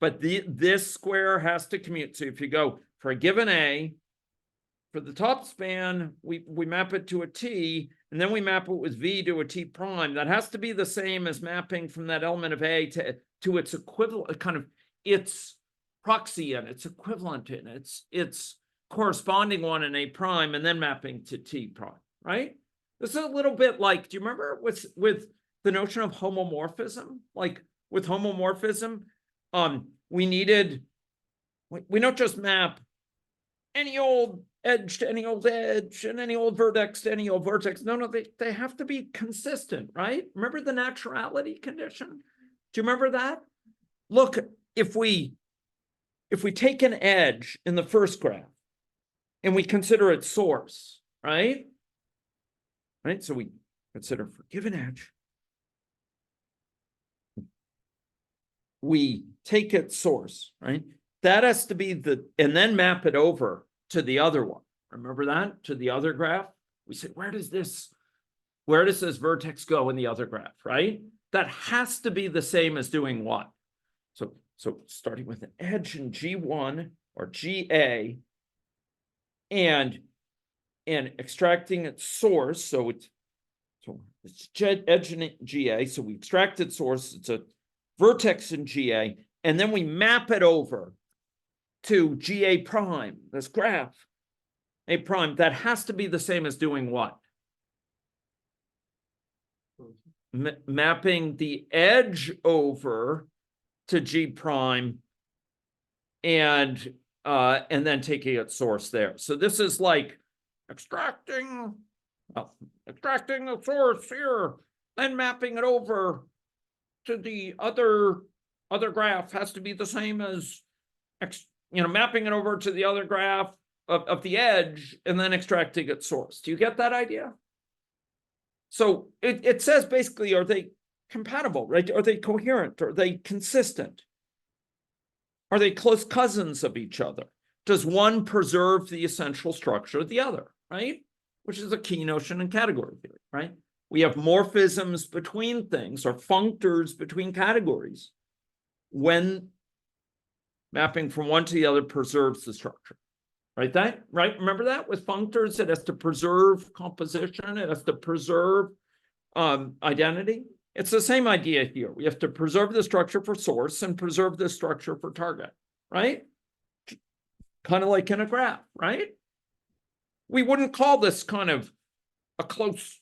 but this square has to commute. So if you go for a given A, for the top span, we map it to a T, and then we map it with V to a T prime. That has to be the same as mapping from that element of A to its equivalent, kind of its proxy and its equivalent in its corresponding one in A prime, and then mapping to T prime, right? This is a little bit like, do you remember with the notion of homomorphism? Like with homomorphism, we don't just map any old edge to any old edge and any old vertex to any old vertex. No, they have to be consistent, right? Remember the naturality condition? Do you remember that? Look, if we take an edge in the first graph and we consider its source, right? Right, so we consider for given edge, we take its source, right? That has to be and then map it over to the other one. Remember that? To the other graph? We say, where does this vertex go in the other graph, right? That has to be the same as doing what? So starting with an edge in G1 or GA and extracting its source. So it's edge in GA. So we extract its source. It's a vertex in GA, and then we map it over to GA prime, this graph, A prime. That has to be the same as doing what? Mapping the edge over to G prime and then taking its source there. So this is like extracting the source here, then mapping it over to the other graph has to be the same as mapping it over to the other graph of the edge and then extracting its source. Do you get that idea? So it says basically, are they compatible, right? Are they coherent? Are they consistent? Are they close cousins of each other? Does one preserve the essential structure of the other, right? Which is a key notion in category theory, right? We have morphisms between things or functors between categories when mapping from one to the other preserves the structure, right? Remember that with functors, it has to preserve composition, it has to preserve identity. It's the same idea here. We have to preserve the structure for source and preserve the structure for target, right? Kind of like in a graph, right? We wouldn't call this kind of a close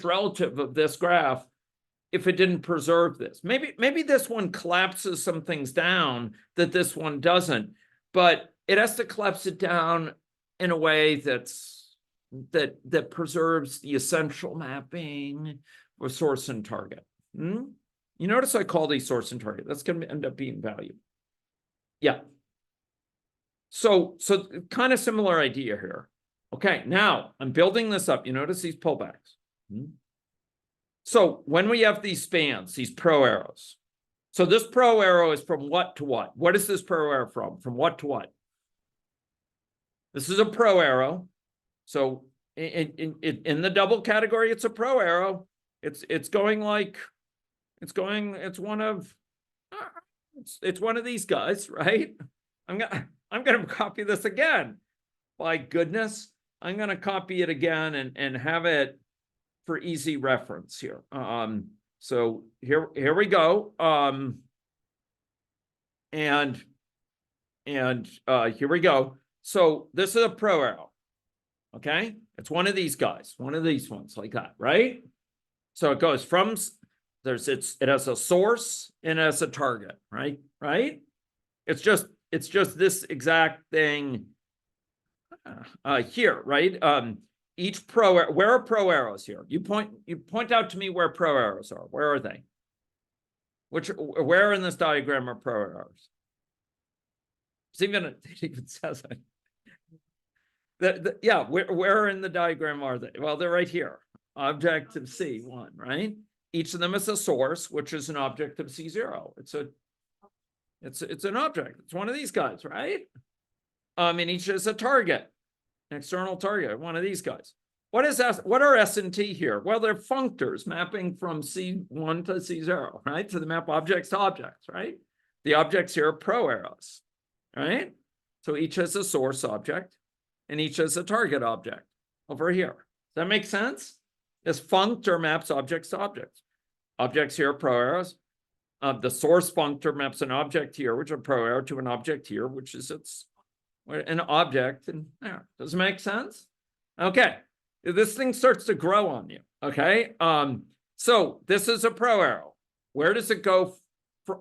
relative of this graph if it didn't preserve this. Maybe this one collapses some things down that this one doesn't, but it has to collapse it down in a way that preserves the essential mapping of source and target. You notice I call these source and target. That's going to end up being value. Yeah. So kind of similar idea here. Okay, now I'm building this up. You notice these pullbacks. So when we have these spans, these pro arrows. So this pro arrow is from what to what? What is this pro arrow from? From what to what? This is a pro arrow. So in the double category, it's a pro arrow. It's one of these guys, right? I'm gonna copy this again. By goodness, I'm gonna copy it again and have it for easy reference here. So here we go. And here we go. So this is a pro arrow. Okay, it's one of these guys, one of these ones like that, right? So it goes from it has a source and it has a target, right? It's just this exact thing here, right? Each where are pro arrows here? You point out to me where pro arrows are. Where are they? Where in this diagram are pro arrows? It even says it. Yeah, where in the diagram are they? Well, they're right here. object of C1, right? Each of them is a source, which is an object of C0. It's an object. It's one of these guys, right? And each is a target, an external target, one of these guys. What are S and T here? Well, they're functors mapping from C1 to C0, right? So they map objects to objects, right? The objects here are pro arrows, right? So each has a source object and each has a target object over here. Does that make sense? This functor maps objects to objects. Objects here are pro arrows. The source functor maps an object here, which is a pro arrow, to an object here, which is an object. And there. Does it make sense? Okay. This thing starts to grow on you. Okay. So this is a pro arrow. Where does it go?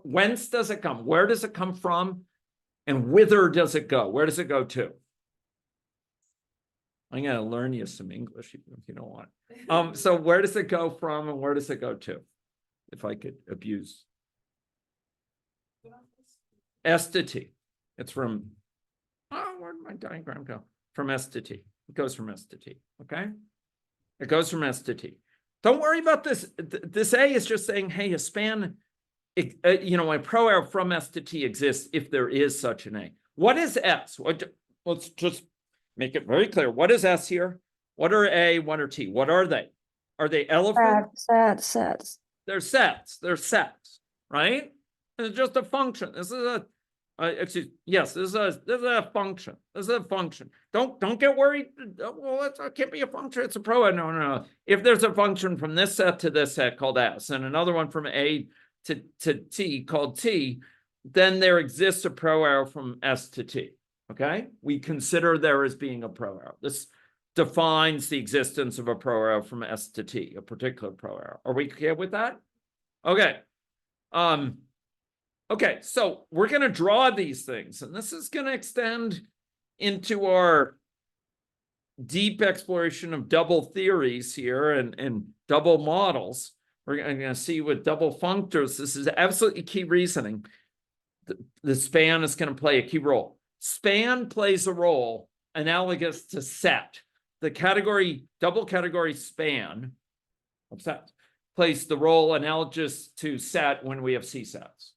Whence does it come? Where does it come from? And whither does it go? Where does it go to? I'm going to learn you some English if you don't want. So where does it go from and where does it go to? If I could abuse. S to T. It's from, where'd my diagram go? From S to T. It goes from S to T. Okay. It goes from S to T. Don't worry about this. This A is just saying, hey, a span, a pro arrow from S to T exists if there is such an A. What is S? Let's just make it very clear. What is S here? What are A? What are T? What are they? Are they elephants? Sets. They're sets. They're sets, right? It's just a function. This is this is a function. This is a function. Don't get worried. Well, it can't be a function. It's a pro. No. If there's a function from this set to this set called S, and another one from A to T called T, then there exists a pro arrow from S to T. Okay, we consider there as being a pro arrow. This defines the existence of a pro arrow from S to T, a particular pro arrow. Are we okay with that? Okay. Okay, so we're going to draw these things, and this is going to extend into our deep exploration of double theories here and double models. We're going to see with double functors, this is absolutely key reasoning. The span is going to play a key role. Span plays a role analogous to set. The double category span of set plays the role analogous to set when we have C sets.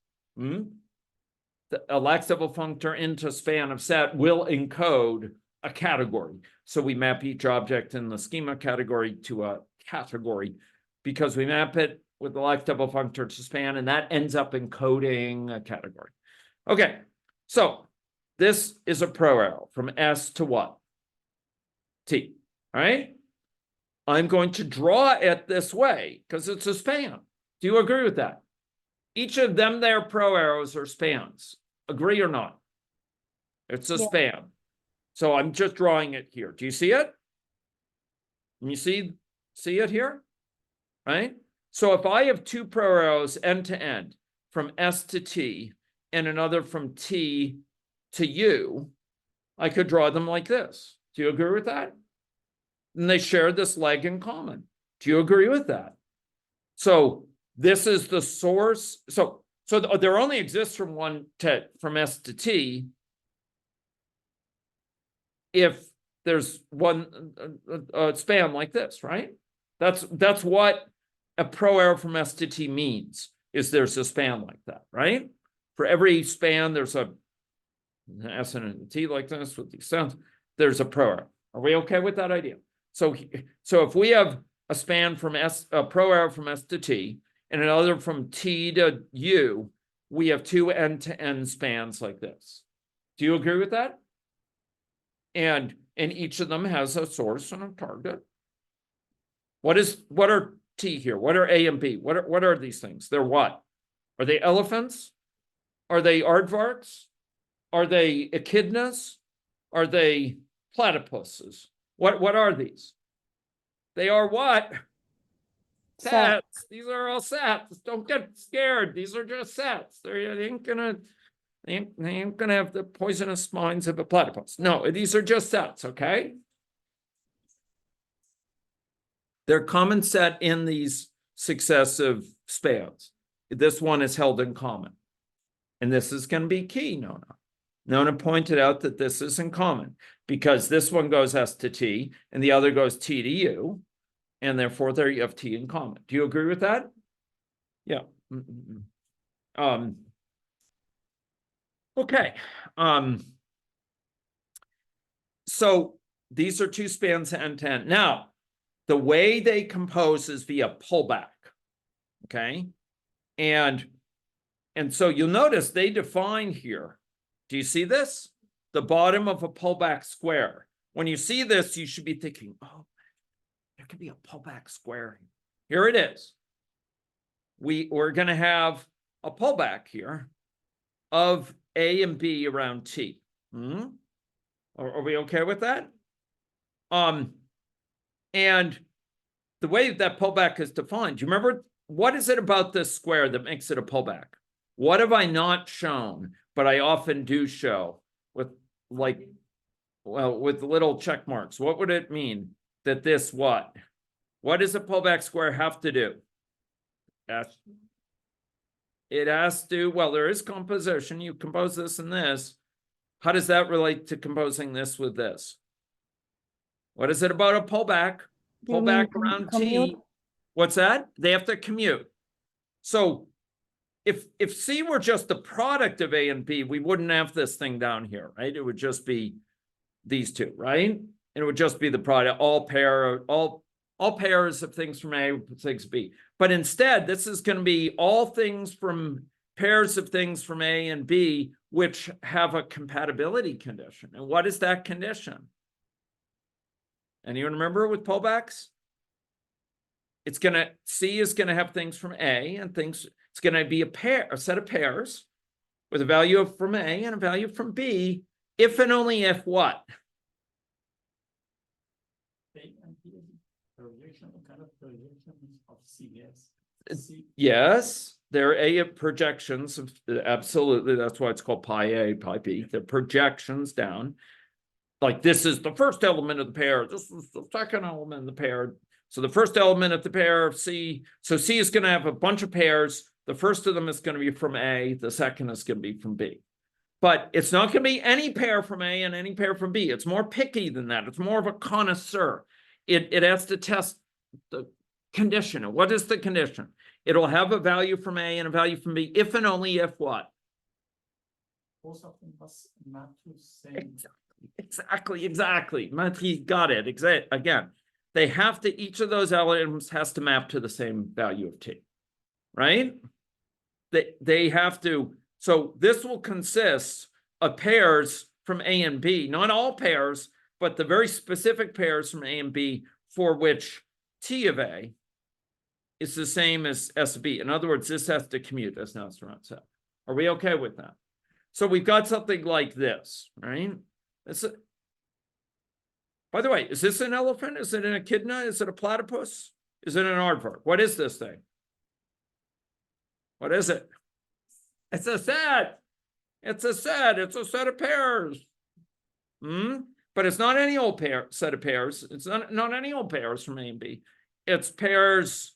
A lax double functor into span of set will encode a category. So we map each object in the schema category to a category because we map it with the lax double functor to span, and that ends up encoding a category. Okay, so this is a pro arrow from S to what? T, all right? I'm going to draw it this way because it's a span. Do you agree with that? Each of them, their pro arrows are spans. Agree or not? It's a span. So I'm just drawing it here. Do you see it? Can you see it here? Right? So if I have two pro arrows end to end from S to T and another from T to U, I could draw them like this. Do you agree with that? And they share this leg in common. Do you agree with that? So this is the source. So there only exists from S to T if there's one span like this, right? That's what a pro arrow from S to T means, is there's a span like that, right? For every span, there's an S and a T like this with these sounds, there's a pro arrow. Are we okay with that idea? So if we have a span from a pro arrow from S to T, and another from T to U, we have two end-to-end spans like this. Do you agree with that? And each of them has a source and a target. What are T here? What are A and B? What are these things? They're what? Are they elephants? Are they aardvarks? Are they echidnas? Are they platypuses? What are these? They are what? Sets. These are all sets. Don't get scared. These are just sets. They ain't gonna have the poisonous minds of a platypus. No, these are just sets, okay? They're common set in these successive spans. This one is held in common. And this is going to be key, Nona. Nona pointed out that this is in common because this one goes S to T and the other goes T to U. And therefore there you have T in common. Do you agree with that? Yeah. Okay. So these are two spans end to end. Now, the way they compose is via pullback. Okay. And so you'll notice they define here. Do you see this? The bottom of a pullback square. When you see this, you should be thinking, oh, there could be a pullback square. Here it is. We're going to have a pullback here of A and B around T. Are we okay with that? And the way that pullback is defined, do you remember, what is it about this square that makes it a pullback? What have I not shown, but I often do show with with little check marks? What would it mean that this what? What does a pullback square have to do? It has to, well, there is composition. You compose this and this. How does that relate to composing this with this? What is it about a pullback? Pullback around T. What's that? They have to commute. So if C were just the product of A and B, we wouldn't have this thing down here, right? It would just be these two, right? And it would just be the product, all pairs of things from A, things B. But instead, this is going to be all things from pairs of things from A and B, which have a compatibility condition. And what is that condition? Anyone remember with pullbacks? C is going to have things from A and things, it's going to be a set of pairs with a value from A and a value from B, if and only if what? Yes, they're A projections. Absolutely. That's why it's called pi A, pi B. They're projections down. Like this is the first element of the pair. This is the second element of the pair. So the first element of the pair of C. So C is going to have a bunch of pairs. The first of them is going to be from A. The second is going to be from B. But it's not going to be any pair from A and any pair from B. It's more picky than that. It's more of a connoisseur. It has to test the condition. And what is the condition? It'll have a value from A and a value from B, if and only if what? Both of them must map to the same. Exactly. He got it. Again, they have to, each of those elements has to map to the same value of T, right? They have to, so this will consist of pairs from A and B, not all pairs, but the very specific pairs from A and B for which T of A is the same as S of B. In other words, this has to commute, as Nastran said. Are we okay with that? So we've got something like this, right? By the way, is this an elephant? Is it an echidna? Is it a platypus? Is it an aardvark? What is this thing? What is it? It's a set. It's a set. It's a set of pairs. But it's not any old set of pairs. It's not any old pairs from A and B. It's pairs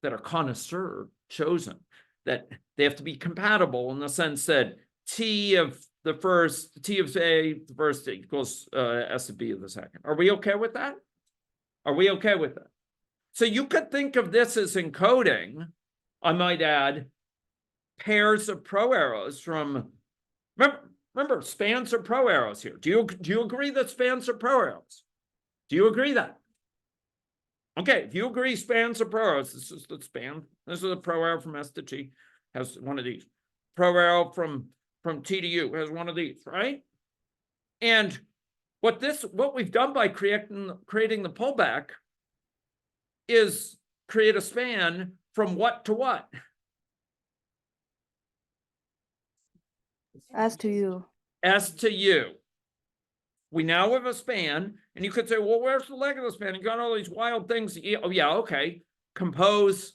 that are connoisseur chosen, that they have to be compatible in the sense that T of the first, T of A, the first equals S of B of the second. Are we okay with that? Are we okay with that? So you could think of this as encoding, I might add, pairs of pro-arrows from, remember, spans are pro-arrows here. Do you agree that spans are pro-arrows? Do you agree that? Okay, if you agree spans are pro-arrows, this is the span. This is a pro-arrow from S to T, has one of these. Pro-arrow from T to U has one of these, right? And what we've done by creating the pullback is create a span from what to what? S to U. S to U. We now have a span, and you could say, well, where's the leg of the span? You got all these wild things. Oh, yeah, okay. Compose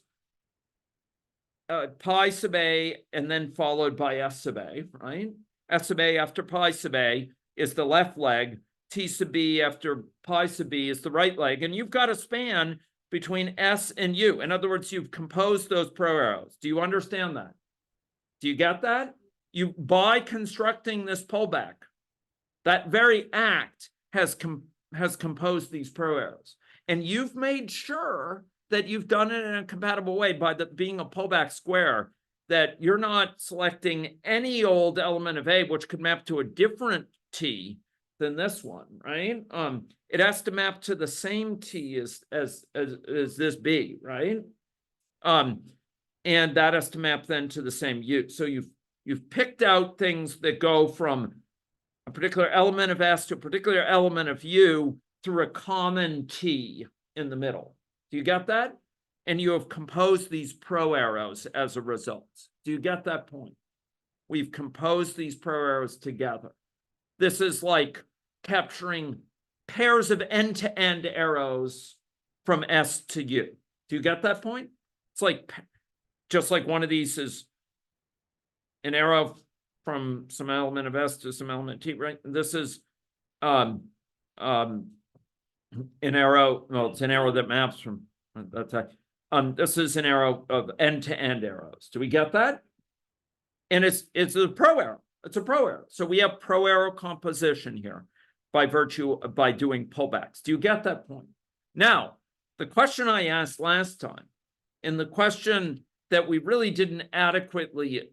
pi sub A and then followed by S sub A, right? S sub A after pi sub A is the left leg. T sub B after pi sub B is the right leg. And you've got a span between S and U. In other words, you've composed those pro-arrows. Do you understand that? Do you get that? By constructing this pullback, that very act has composed these pro-arrows. And you've made sure that you've done it in a compatible way by being a pullback square, that you're not selecting any old element of A, which could map to a different T than this one, right? It has to map to the same T as this B, right? And that has to map then to the same U. So you've picked out things that go from a particular element of S to a particular element of U through a common T in the middle. Do you get that? And you have composed these pro arrows as a result. Do you get that point? We've composed these pro arrows together. This is like capturing pairs of end-to-end arrows from S to U. Do you get that point? It's like, just like one of these is an arrow from some element of S to some element T, right? This is an arrow, well, it's an arrow that maps from, this is an arrow of end-to-end arrows. Do we get that? And it's a pro arrow. It's a pro arrow. So we have pro arrow composition here by doing pullbacks. Do you get that point? Now, the question I asked last time, and the question that we really didn't adequately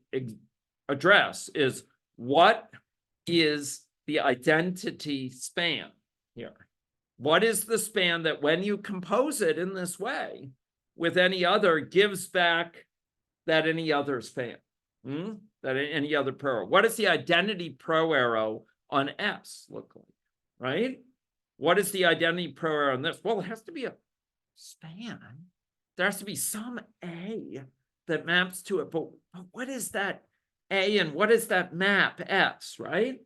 address, is what is the identity span here? What is the span that when you compose it in this way with any other gives back that any other span? That any other pro arrow? What does the identity pro arrow on S look like, right? What is the identity pro arrow on this? Well, it has to be a span. There has to be some A that maps to it, but what is that A and what is that map S, right?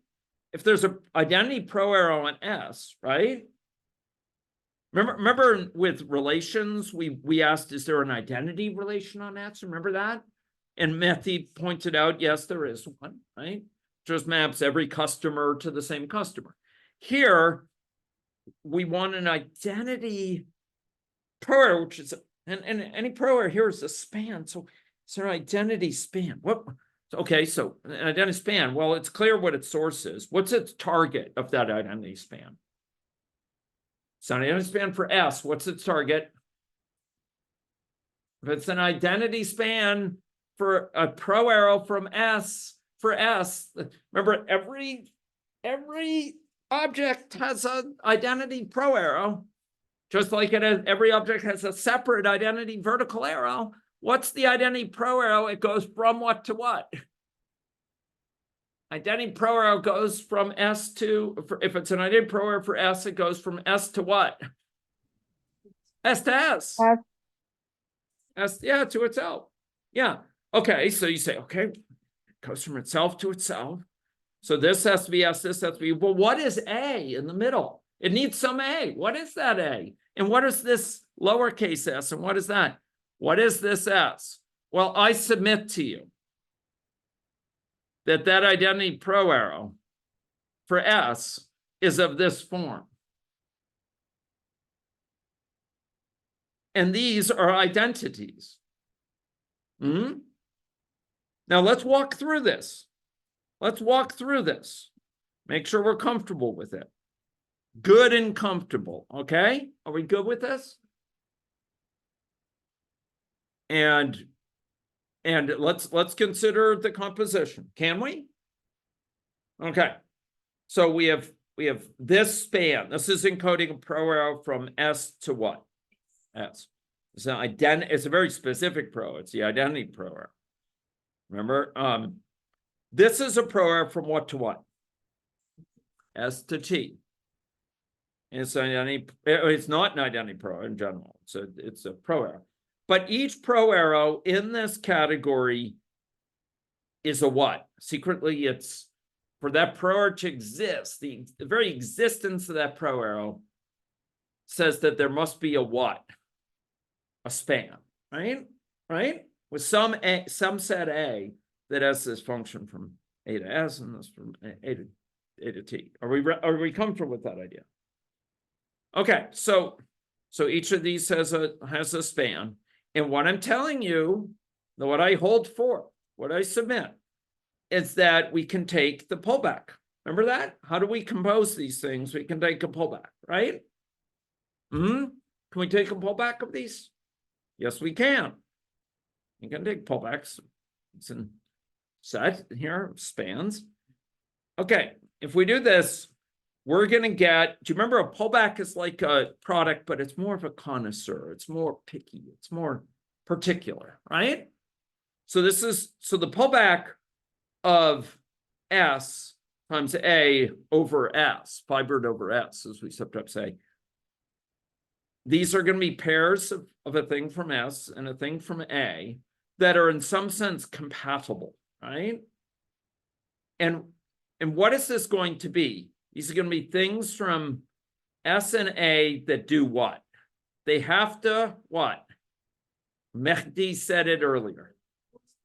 If there's an identity pro arrow on S, right? Remember with relations, we asked, is there an identity relation on S? Remember that? And Methy pointed out, yes, there is one, right? Just maps every customer to the same customer. Here, we want an identity pro arrow, which is, and any pro arrow here is a span. So is there an identity span? What? Okay, so an identity span, well, it's clear what its source is. What's its target of that identity span? So an identity span for S, what's its target? If it's an identity span for a pro arrow from S for S, remember every object has an identity pro arrow, just like every object has a separate identity vertical arrow. What's the identity pro arrow? It goes from what to what? Identity pro arrow goes from S to, if it's an identity pro arrow for S, it goes from S to what? S to S. S, yeah, to itself. Yeah. Okay, so you say, okay, it goes from itself to itself. So this has to be S, this has to be, well, what is A in the middle? It needs some A. What is that A? And what is this lowercase s? And what is that? What is this S? Well, I submit to you that identity pro arrow for S is of this form. And these are identities. Now let's walk through this. Let's walk through this. Make sure we're comfortable with it. Good and comfortable, okay? Are we good with this? And let's consider the composition. Can we? Okay. So we have this span. This is encoding a pro arrow from S to what? S. It's a very specific pro. It's the identity pro arrow. Remember, this is a pro arrow from what to what? S to T. It's not an identity pro arrow in general. It's a pro arrow. But each pro arrow in this category is a what? Secretly, it's for that pro arrow to exist. The very existence of that pro arrow says that there must be a what? A span, right? Right? With some set A that has this function from A to S and this from A to T. Are we comfortable with that idea? Okay, so each of these has a span. And what I'm telling you, what I hold for, what I submit, is that we can take the pullback. Remember that? How do we compose these things? We can take a pullback, right? Can we take a pullback of these? Yes, we can. You can take pullbacks. It's in set here, spans. Okay, if we do this, we're going to get, do you remember a pullback is like a product, but it's more of a connoisseur. It's more picky. It's more particular, right? So so the pullback of S times A over S, fibered over S, as we sometimes say. These are going to be pairs of a thing from S and a thing from A that are in some sense compatible, right? And what is this going to be? These are going to be things from S and A that do what? They have to what? Mehdi said it earlier.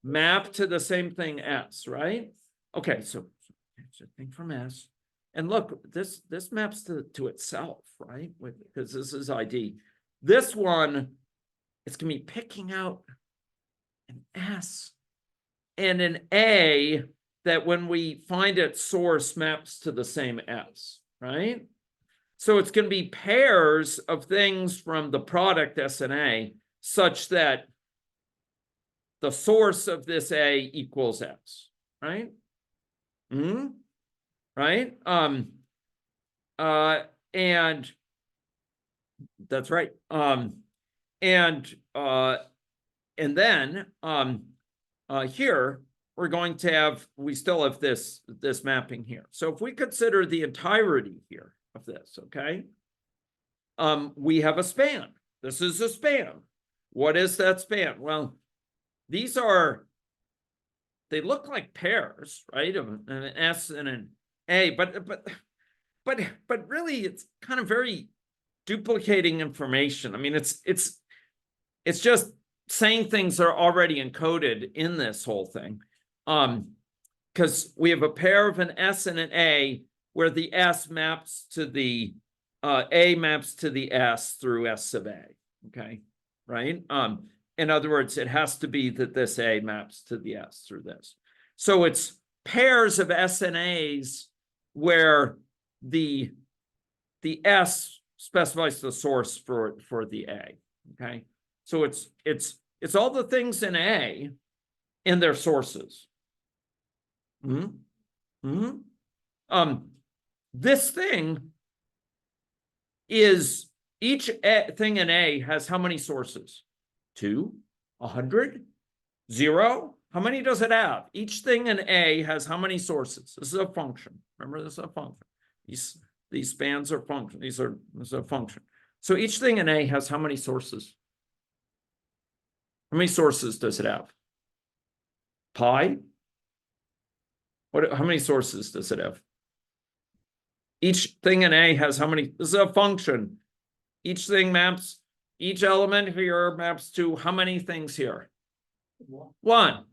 Map to the same thing S, right? Okay, so it's a thing from S. And look, this maps to itself, right? Because this is ID. This one, it's going to be picking out an S and an A that when we find its source maps to the same S, right? So it's going to be pairs of things from the product S and A such that the source of this A equals S, right? Right? And that's right. And then here we're going to have, we still have this mapping here. So if we consider the entirety here of this, okay, we have a span. This is a span. What is that span? Well, these are, they look like pairs, right? Of an S and an A, but really it's kind of very duplicating information. I mean, it's just saying things are already encoded in this whole thing. Because we have a pair of an S and an A where the S maps to the A maps to the S through S sub A. Okay, right? In other words, it has to be that this A maps to the S through this. So it's pairs of S and A's where the S specifies the source for the A. Okay, so it's all the things in A and their sources. This thing is, each thing in A has how many sources? 2, 100, 0. How many does it have? Each thing in A has how many sources? This is a function. Remember, this is a function. These spans are function. This is a function. So each thing in A has how many sources? How many sources does it have? Pi? How many sources does it have? Each thing in A has how many? This is a function. Each thing maps, each element here maps to how many things here? 1.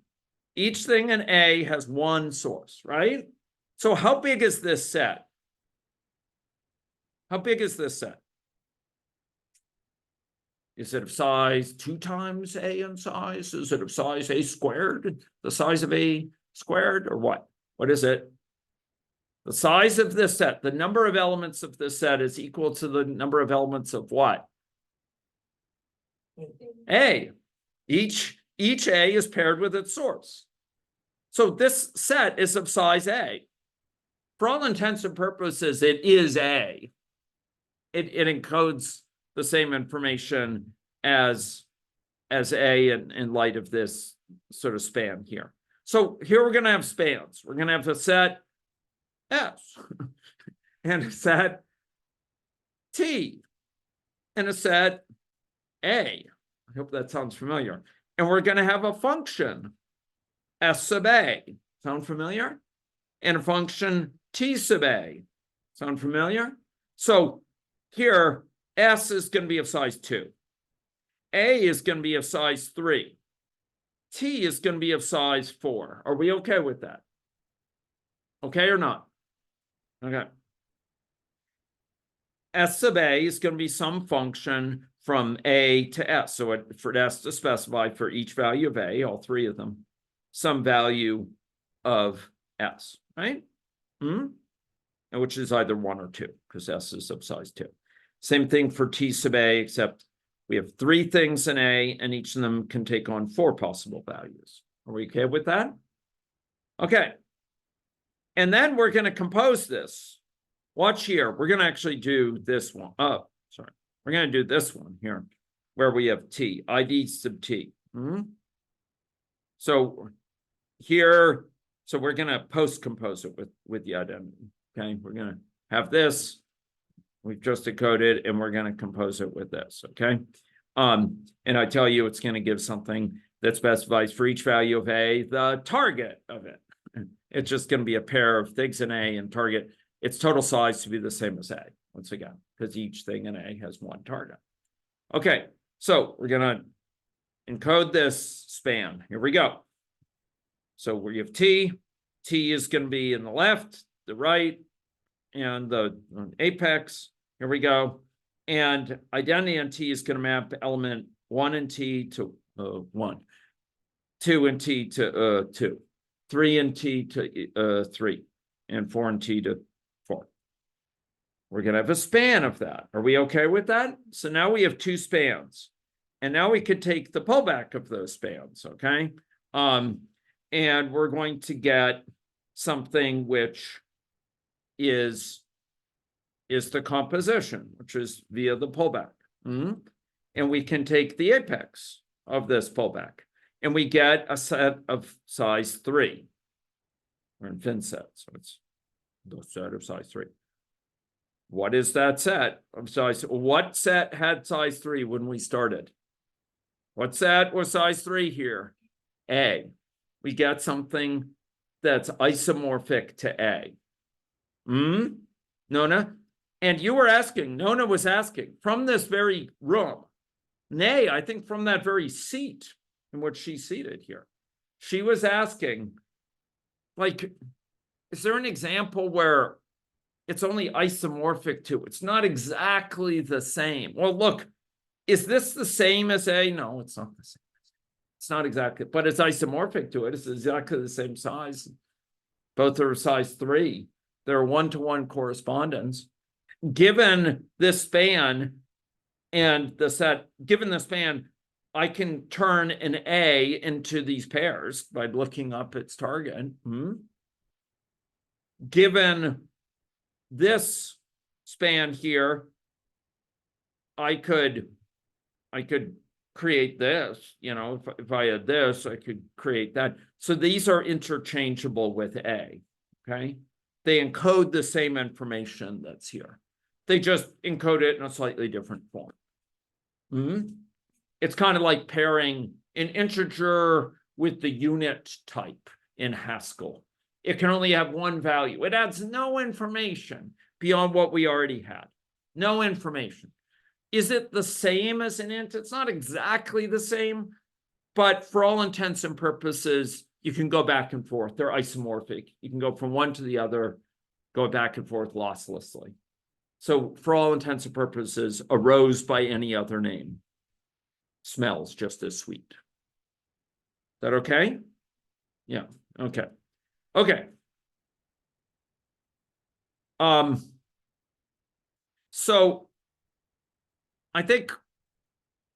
Each thing in A has 1 source, right? So how big is this set? How big is this set? Is it of size 2 times A in size? Is it of size A squared? The size of A squared, or what? What is it? The size of this set, the number of elements of this set is equal to the number of elements of what? A. Each A is paired with its source. So this set is of size A. For all intents and purposes, it is A. It encodes the same information as A in light of this sort of span here. So here we're going to have spans. We're going to have a set S and a set T and a set A. I hope that sounds familiar. And we're going to have a function S sub A. Sound familiar? And a function T sub A. Sound familiar? So here, S is going to be of size 2. A is going to be of size 3. T is going to be of size 4. Are we okay with that? Okay or not? Okay. S sub A is going to be some function from A to S. So for S to specify for each value of A, all 3 of them, some value of S, right? And which is either 1 or 2, because S is of size 2. Same thing for T sub A, except we have 3 things in A, and each of them can take on 4 possible values. Are we okay with that? Okay. And then we're going to compose this. Watch here. We're going to actually do this one. Oh, sorry. We're going to do this one here, where we have T, ID sub T. So here, so we're going to post-compose it with the identity. Okay, we're going to have this. We've just decoded, and we're going to compose it with this. Okay, and I tell you, it's going to give something that specifies for each value of A the target of it. It's just going to be a pair of things in A and target. Its total size to be the same as A, once again, because each thing in A has 1 target. Okay, so we're going to encode this span. Here we go. So we have T. T is going to be in the left, the right, and the apex. Here we go. And identity on T is going to map element 1 in T to 1, 2 in T to 2, 3 in T to 3, and 4 in T to 4. We're going to have a span of that. Are we okay with that? So now we have 2 spans. And now we could take the pullback of those spans, okay? And we're going to get something which is the composition, which is via the pullback. And we can take the apex of this pullback, and we get a set of size 3. We're in fin set, so it's the set of size 3. What is that set of size? What set had size 3 when we started? What set was size 3 here? A. We get something that's isomorphic to A. Nona? And you were asking, Nona was asking, from this very room, nay, I think from that very seat in which she's seated here, she was asking, like, is there an example where it's only isomorphic to? It's not exactly the same. Well, look, is this the same as A? No, it's not the same. It's not exactly, but it's isomorphic to it. It's exactly the same size. Both are size 3. They're a 1-to-1 correspondence. Given this span and the set, given the span, I can turn an A into these pairs by looking up its target. Given this span here, I could create this, if I had this, I could create that. So these are interchangeable with A, okay? They encode the same information that's here. They just encode it in a slightly different form. It's kind of like pairing an integer with the unit type in Haskell. It can only have 1 value. It adds no information beyond what we already had. No information. Is it the same as an int? It's not exactly the same, but for all intents and purposes, you can go back and forth. They're isomorphic. You can go from one to the other, go back and forth losslessly. So for all intents and purposes, a rose by any other name smells just as sweet. Is that okay? Yeah, okay. Okay. So I think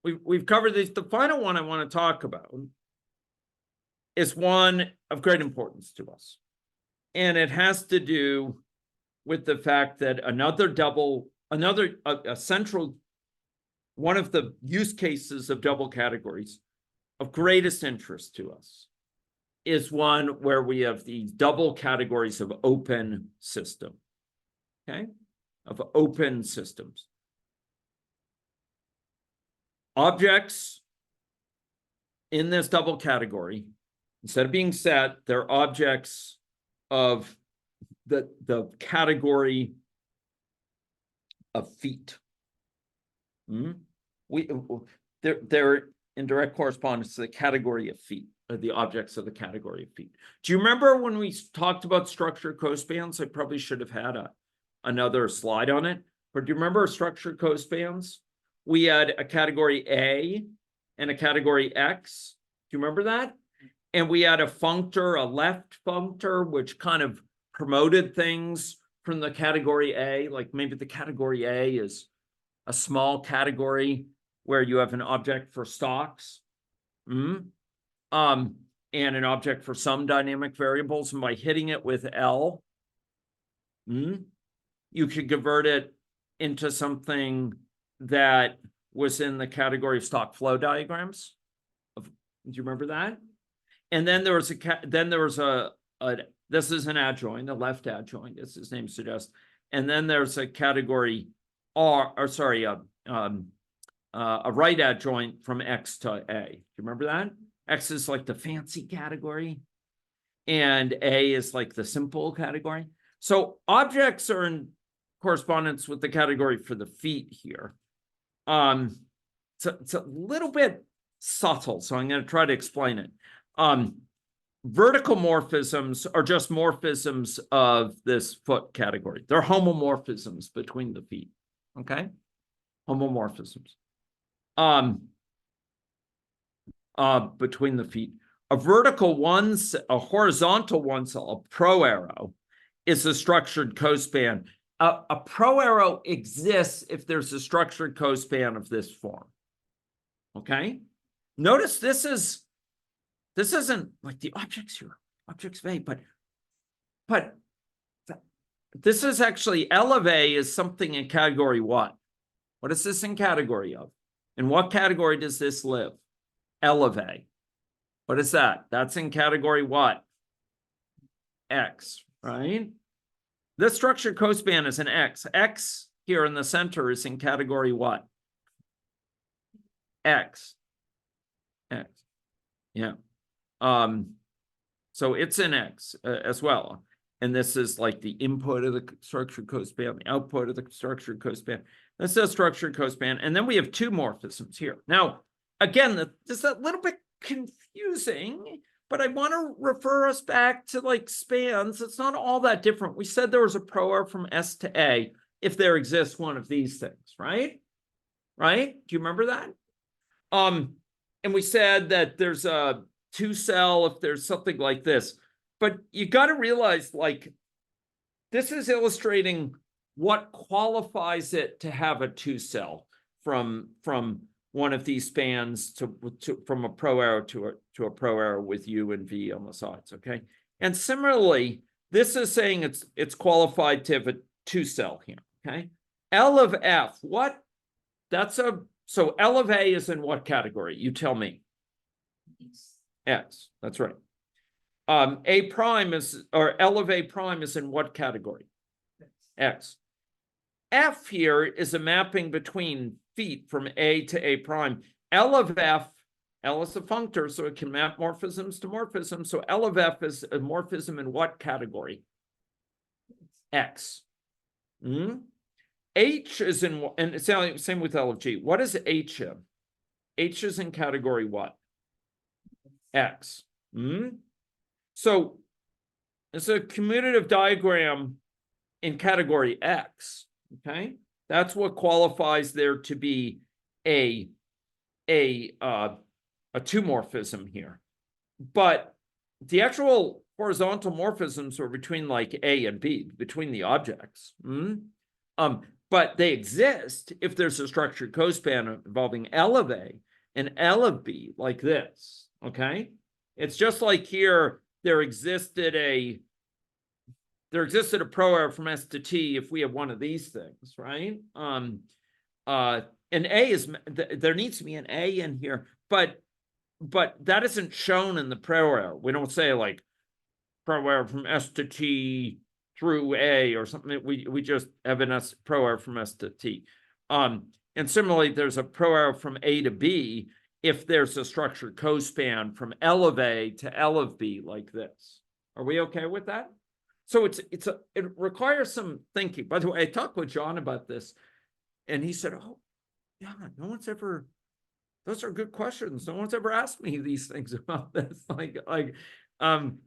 we've covered this. The final one I want to talk about is one of great importance to us. And it has to do with the fact that a central, one of the use cases of double categories of greatest interest to us is one where we have these double categories of open system, okay? Of open systems. Objects in this double category, instead of being set, they're objects of the category of feet. They're in direct correspondence to the category of feet, or the objects of the category of feet. Do you remember when we talked about structured cospans? I probably should have had another slide on it, but do you remember structured cospans? We had a category A and a category X. Do you remember that? And we had a functor, a left functor, which kind of promoted things from the category A. Like maybe the category A is a small category where you have an object for stocks, and an object for some dynamic variables. And by hitting it with L, you could convert it into something that was in the category of stock flow diagrams. Do you remember that? And then there was this is an adjoint, a left adjoint, as his name suggests. And then there's a category a right adjoint from X to A. Do you remember that? X is like the fancy category, and A is like the simple category. So objects are in correspondence with the category for the feet here. It's a little bit subtle, so I'm going to try to explain it. Vertical morphisms are just morphisms of this foot category. They're homomorphisms between the feet. Okay? Homomorphisms. Between the feet. A vertical one, a horizontal one cell, a pro-arrow, is a structured cospan. A pro-arrow exists if there's a structured cospan of this form. Okay? Notice this isn't like the objects here, objects of A, but this is actually L of A is something in category what? What is this in category of? In what category does this live? L of A. What is that? That's in category what? X, right? This structured cospan is an X. X here in the center is in category what? X. X. Yeah. So it's an X as well. And this is like the input of the structured cospan, the output of the structured cospan. This is structured cospan. And then we have two morphisms here. Now, again, this is a little bit confusing, but I want to refer us back to like spans. It's not all that different. We said there was a pro-arrow from S to A if there exists one of these things, right? Right? Do you remember that? And we said that there's a two cell if there's something like this. But you got to realize, like, this is illustrating what qualifies it to have a two cell from one of these spans from a pro-arrow to a pro-arrow with U and V on the sides, okay? And similarly, this is saying it's qualified to have a two cell here, okay? L of F, what? So L of A is in what category? You tell me. X, that's right. A prime is, or L of A prime is in what category? X. F here is a mapping between feet from A to A prime. L of F, L is a functor, so it can map morphisms to morphisms. So L of F is a morphism in what category? X. H is in, and it's the same with L of G. What is H in? H is in category what? X. So it's a commutative diagram in category X, okay? That's what qualifies there to be a two-morphism here. But the actual horizontal morphisms are between like A and B, between the objects. But they exist if there's a structured cospan involving L of A and L of B, like this, okay? It's just like here, there existed a pro-arrow from S to T if we have one of these things, right? And A is, there needs to be an A in here, but that isn't shown in the pro-arrow. We don't say like pro-arrow from S to T through A or something. We just have an pro-arrow from S to T. And similarly, there's a pro-arrow from A to B if there's a structured cospan from L of A to L of B like this. Are we okay with that? So it requires some thinking. By the way, I talked with John about this, and he said, "Oh, yeah, no one's ever. Those are good questions. No one's ever asked me these things about this."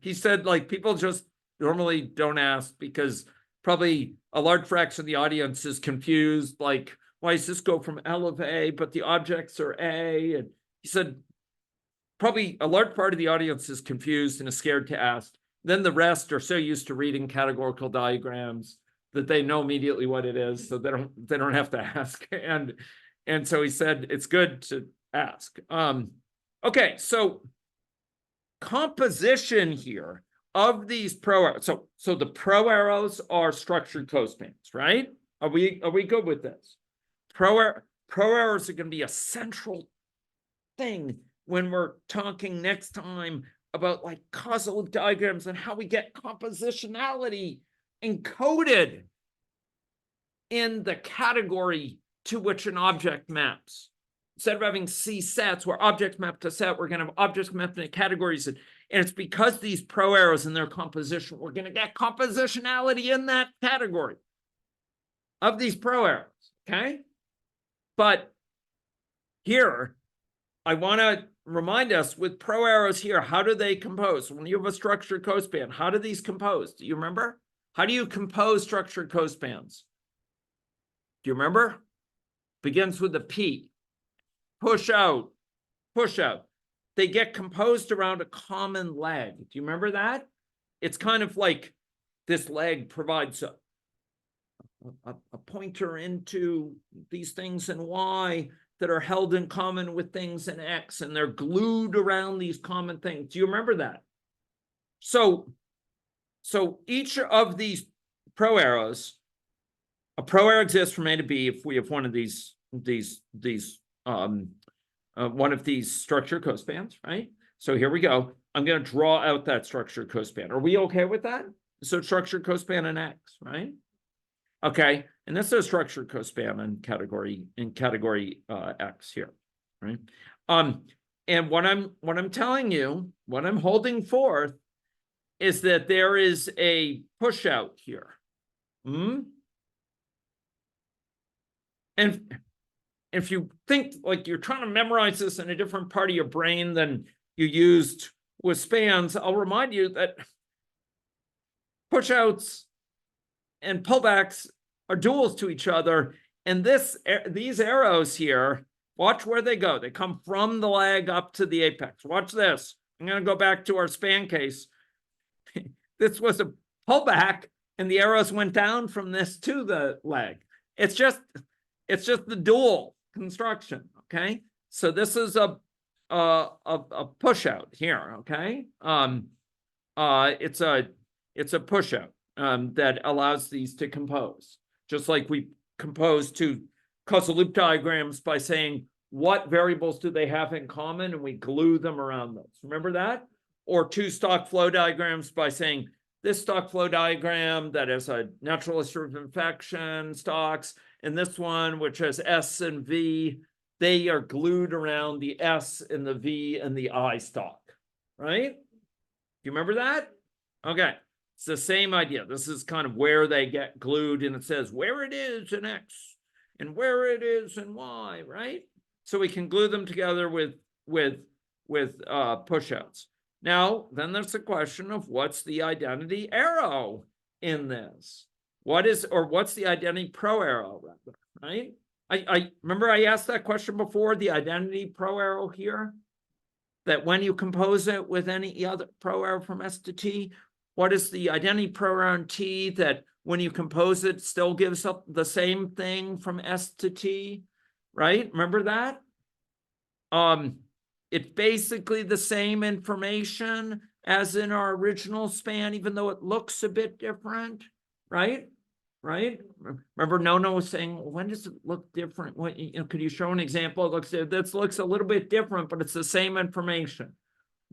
He said, like, people just normally don't ask because probably a large fraction of the audience is confused. Like, why does this go from L of A, but the objects are A? And he said, probably a large part of the audience is confused and is scared to ask. Then the rest are so used to reading categorical diagrams that they know immediately what it is, so they don't have to ask. And so he said it's good to ask. Okay, so composition here of these pro arrows. So the pro arrows are structured cospans, right? Are we good with this? Pro arrows are going to be a central thing when we're talking next time about like causal loop diagrams and how we get compositionality encoded in the category to which an object maps. Instead of having C sets where objects map to set, we're going to have objects mapped into categories. And it's because these pro arrows in their composition, we're going to get compositionality in that category of these pro arrows, okay? But here, I want to remind us with pro arrows here, how do they compose? When you have a structured cospan, how do these compose? Do you remember? How do you compose structured cospans? Do you remember? Begins with a P. Push out, push out. They get composed around a common leg. Do you remember that? It's kind of like this leg provides a pointer into these things in Y that are held in common with things in X, and they're glued around these common things. Do you remember that? So each of these pro arrows, a pro arrow exists from A to B if we have one of these one of these structured cospans, right? So here we go. I'm going to draw out that structured cospan. Are we okay with that? So structured cospan in X, right? Okay, and this is a structured cospan in category X here, right? And what I'm telling you, what I'm holding forth, is that there is a push out here. And if you think like you're trying to memorize this in a different part of your brain than you used with spans, I'll remind you that pushouts and pullbacks are duals to each other. And these arrows here, watch where they go. They come from the leg up to the apex. Watch this. I'm going to go back to our span case. This was a pullback, and the arrows went down from this to the leg. It's just the dual construction, okay? So this is a push out here, okay? It's a push out that allows these to compose, just like we compose two causal loop diagrams by saying what variables do they have in common, and we glue them around those. Remember that? Or two stock flow diagrams by saying this stock flow diagram that has a natural history of infection stocks, and this one, which has S and V, they are glued around the S and the V and the I stock, right? You remember that? Okay, it's the same idea. This is kind of where they get glued, and it says where it is in X and where it is in Y, right? So we can glue them together with pushouts. Now, then there's the question of what's the identity arrow in this? What's the identity pro arrow, rather, right? I remember I asked that question before, the identity pro arrow here, that when you compose it with any other pro arrow from S to T, what is the identity pro arrow in T that when you compose it still gives up the same thing from S to T, right? Remember that? It's basically the same information as in our original span, even though it looks a bit different, right? Right? Remember, Nono was saying, well, when does it look different? What, could you show an example? This looks a little bit different, but it's the same information.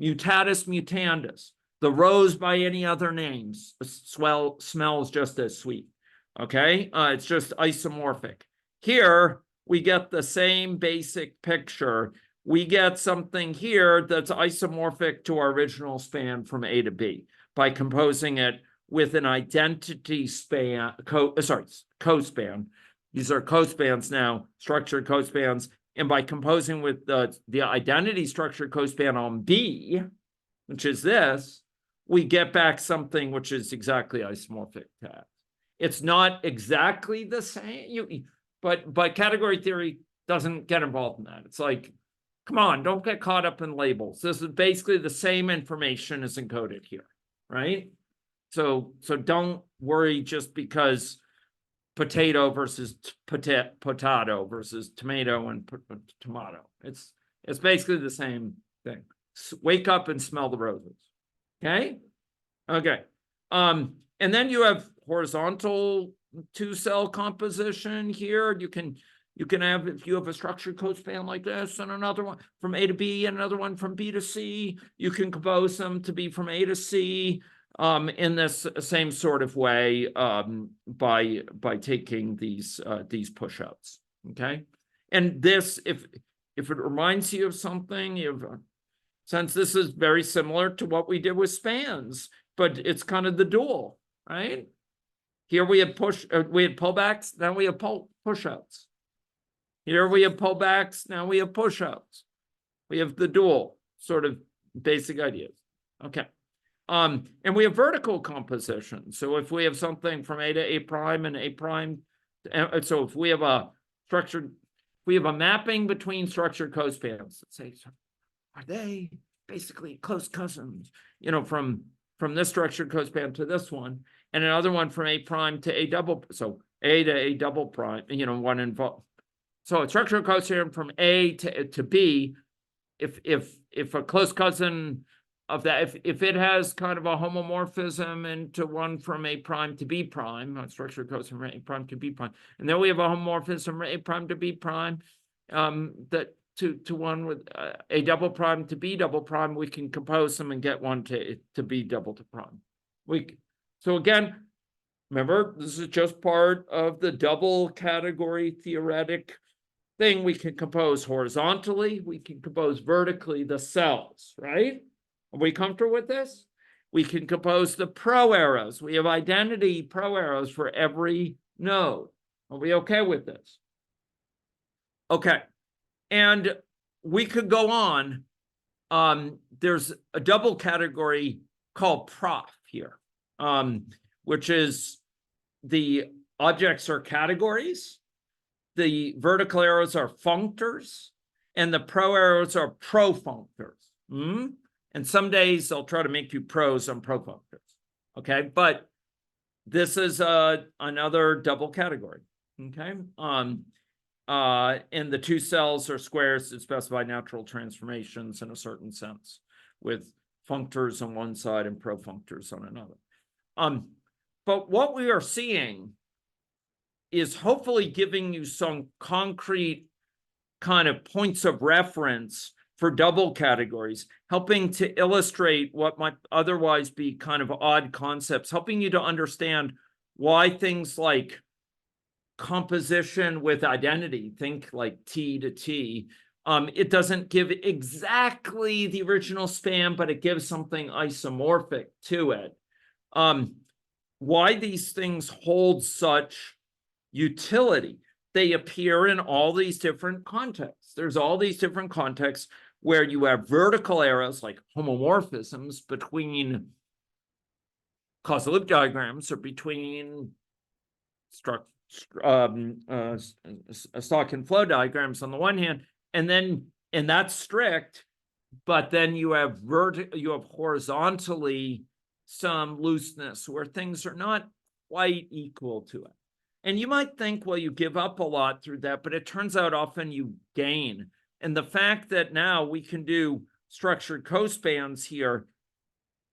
Mutatis mutandis. The rose by any other names smells just as sweet. Okay? It's just isomorphic. Here, we get the same basic picture. We get something here that's isomorphic to our original span from A to B by composing it with an identity span, cospan. These are cospans now, structured cospans. And by composing with the identity structured cospan on B, which is this, we get back something which is exactly isomorphic to X. It's not exactly the same, but category theory doesn't get involved in that. It's like, come on, don't get caught up in labels. This is basically the same information is encoded here, right? So don't worry just because potato versus potato versus tomato and tomato. It's basically the same thing. Wake up and smell the roses. Okay. Okay. And then you have horizontal two-cell composition here. You can have, if you have a structured code span like this and another one from A to B and another one from B to C, you can compose them to be from A to C in this same sort of way by taking these push-outs. Okay. And this, if it reminds you of something, since this is very similar to what we did with spans, but it's kind of the dual, right? Here we have pullbacks, now we have push-outs. Here we have pullbacks, now we have push-outs. We have the dual sort of basic ideas. Okay. And we have vertical composition. So if we have something from A to A prime and A prime, so if we have a mapping between structured cospans, let's say, are they basically close cousins, from this structured cospan to this one, and another one from A prime to A double, so A to A double prime, one involved. So a structured cospan from A to B, if a close cousin of that, if it has kind of a homomorphism into one from A prime to B prime, a structured cosine from A prime to B prime, and then we have a homomorphism from A prime to B prime, that to one with A double prime to B double prime, we can compose them and get one to B double to prime. So again, remember, this is just part of the double category theoretic thing. We can compose horizontally, we can compose vertically the cells, right? Are we comfortable with this? We can compose the pro-arrows. We have identity pro-arrows for every node. Are we okay with this? Okay. And we could go on. There's a double category called prof here, which is the objects are categories, the vertical arrows are functors, and the pro arrows are profunctors. And some days they'll try to make you pros on profunctors. Okay, but this is another double category. Okay. And the two cells are squares that specify natural transformations in a certain sense, with functors on one side and profunctors on another. But what we are seeing is hopefully giving you some concrete kind of points of reference for double categories, helping to illustrate what might otherwise be kind of odd concepts, helping you to understand why things like composition with identity, think like T to T, it doesn't give exactly the original span, but it gives something isomorphic to it. Why these things hold such utility. They appear in all these different contexts. There's all these different contexts where you have vertical arrows like homomorphisms between causal loop diagrams or between stock and flow diagrams on the one hand, and that's strict, but then you have horizontally some looseness where things are not quite equal to it. And you might think, well, you give up a lot through that, but it turns out often you gain. And the fact that now we can do structured cospans here,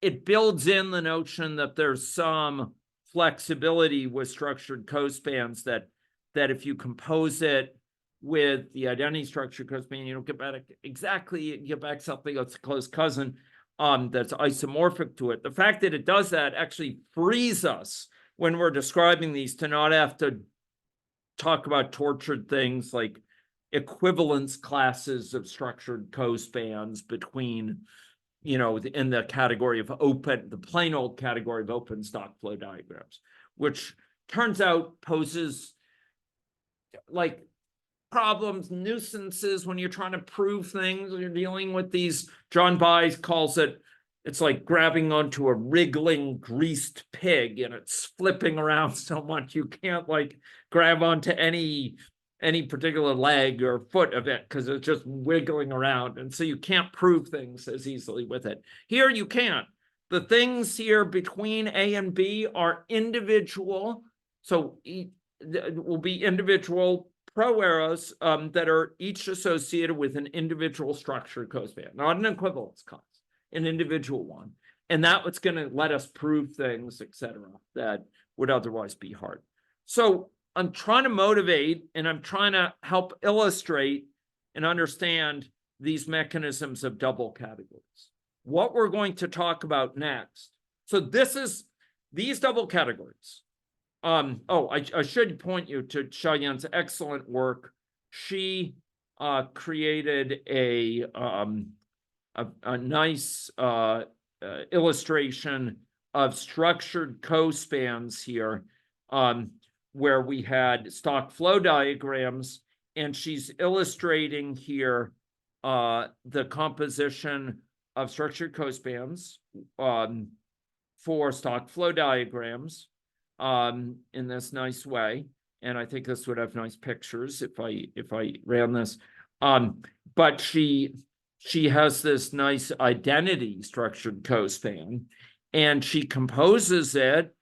it builds in the notion that there's some flexibility with structured cospans that if you compose it with the identity structured cospan, you don't get back exactly, you get back something that's a close cousin that's isomorphic to it. The fact that it does that actually frees us when we're describing these to not have to talk about tortured things like equivalence classes of structured cospans between, in the category of the plain old category of open stock flow diagrams, which turns out poses like problems, nuisances when you're trying to prove things. You're dealing with these, John Baez calls it, it's like grabbing onto a wriggling greased pig and it's flipping around so much you can't like grab onto any particular leg or foot of it because it's just wiggling around. And so you can't prove things as easily with it. Here you can't. The things here between A and B are individual. So will be individual pro arrows that are each associated with an individual structured cospan, not an equivalence class, an individual one. And that's going to let us prove things, etc., that would otherwise be hard. So I'm trying to motivate and I'm trying to help illustrate and understand these mechanisms of double categories. What we're going to talk about next. So this is these double categories. I should point you to Xiaoyan's excellent work. She created a nice illustration of structured cospans here, where we had stock flow diagrams, and she's illustrating here the composition of structured cospans for stock flow diagrams in this nice way. And I think this would have nice pictures if I ran this. But she has this nice identity structured cospan, and she composes it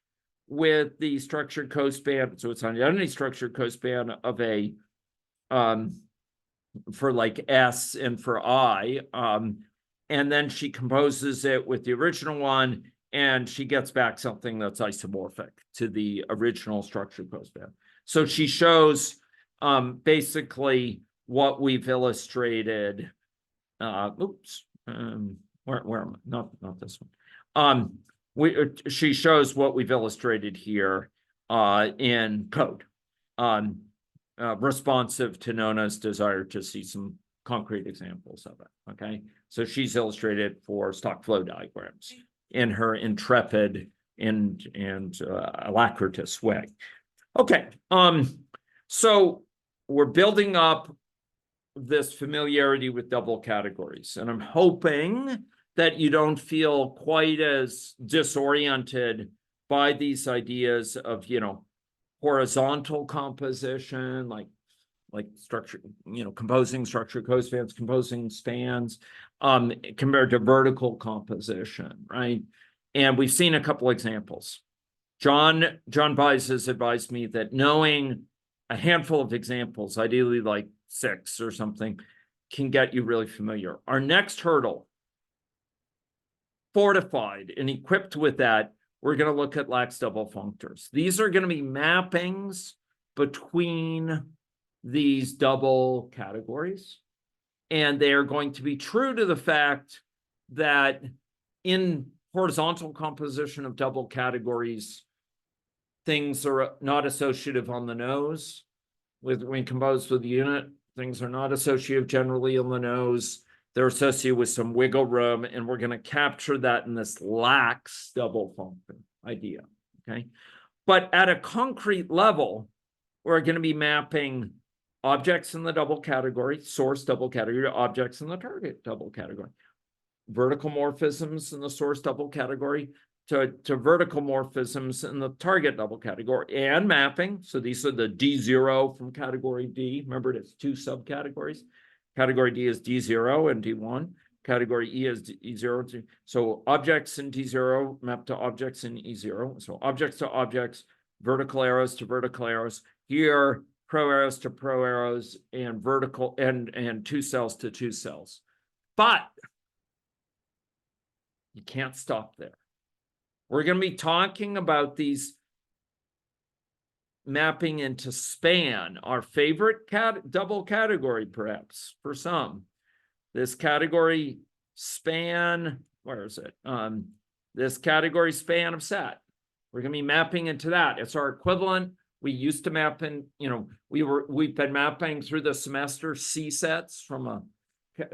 with the structured cospan. So it's an identity structured cospan of a for like S and for I. And then she composes it with the original one, and she gets back something that's isomorphic to the original structured cospan. So she shows basically what we've illustrated. Where am I? Not this one. She shows what we've illustrated here in code, responsive to Nona's desire to see some concrete examples of it. Okay, so she's illustrated for stock flow diagrams in her intrepid and alacritous way. Okay, so we're building up this familiarity with double categories, and I'm hoping that you don't feel quite as disoriented by these ideas of, horizontal composition, like structure, composing structured cospans, composing spans, compared to vertical composition, right? And we've seen a couple examples. John Baez has advised me that knowing a handful of examples, ideally like 6 or something, can get you really familiar. Our next hurdle, fortified and equipped with that, we're going to look at lax double functors. These are going to be mappings between these double categories, and they are going to be true to the fact that in horizontal composition of double categories, things are not associative on the nose. When composed with the unit, things are not associative generally on the nose. They're associated with some wiggle room, and we're going to capture that in this lax double function idea, okay? But at a concrete level, we're going to be mapping objects in the double category, source double category, objects in the target double category, vertical morphisms in the source double category to vertical morphisms in the target double category, and mapping. So these are the D0 from category D. Remember, it's 2 subcategories. Category D is D0 and D1. Category E is E0. So objects in D0 map to objects in E0. So objects to objects, vertical arrows to vertical arrows. Here, pro arrows to pro arrows, and vertical and 2 cells to 2 cells. But you can't stop there. We're going to be talking about these mapping into span, our favorite double category, perhaps, for some. This category span, where is it? This category span of set. We're going to be mapping into that. It's our equivalent. We used to map in, we've been mapping through the semester C sets from a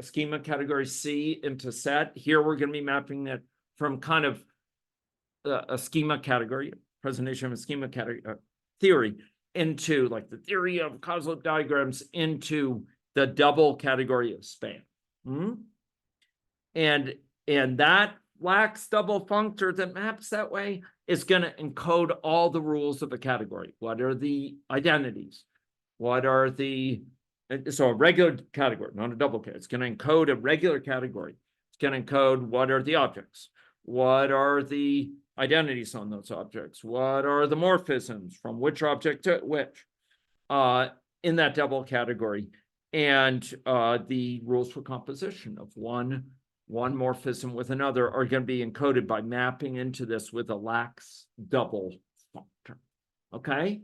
schema category C into set. Here we're going to be mapping it from kind of a schema category, presentation of a schema category theory, into like the theory of causal diagrams, into the double category of span. And that lax double functor that maps that way is going to encode all the rules of a category. What are the identities? What are the, so a regular category, not a double category. It's going to encode a regular category. It's going to encode what are the objects. What are the identities on those objects? What are the morphisms from which object to which? In that double category. And the rules for composition of one morphism with another are going to be encoded by mapping into this with a lax double functor. Okay?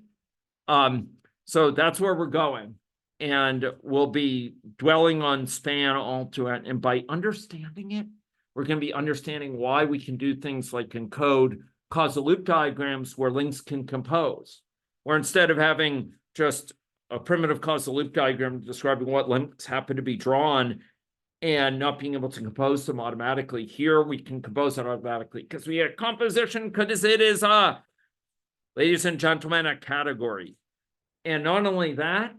So that's where we're going. And we'll be dwelling on span all to it. And by understanding it, we're going to be understanding why we can do things like encode causal loop diagrams where links can compose, where instead of having just a primitive causal loop diagram describing what links happen to be drawn and not being able to compose them automatically, here we can compose it automatically because we have composition, because it is ladies and gentlemen, a category. And not only that,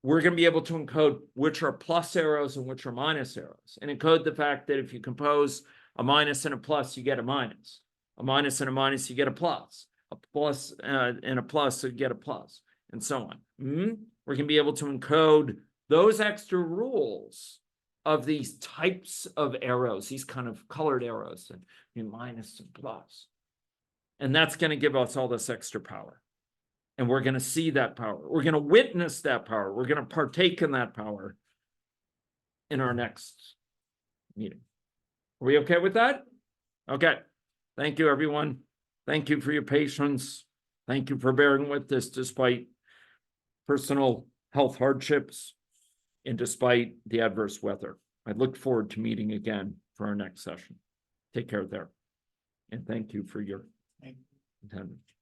we're going to be able to encode which are plus arrows and which are minus arrows, and encode the fact that if you compose a minus and a plus, you get a minus. A minus and a minus, you get a plus. A plus and a plus, you get a plus, and so on. We're going to be able to encode those extra rules of these types of arrows, these kind of colored arrows, and minus and plus. And that's going to give us all this extra power. And we're going to see that power. We're going to witness that power. We're going to partake in that power in our next meeting. Are we okay with that? Okay. Thank you, everyone. Thank you for your patience. Thank you for bearing with this despite personal health hardships and despite the adverse weather. I look forward to meeting again for our next session. Take care there. And thank you for your attendance.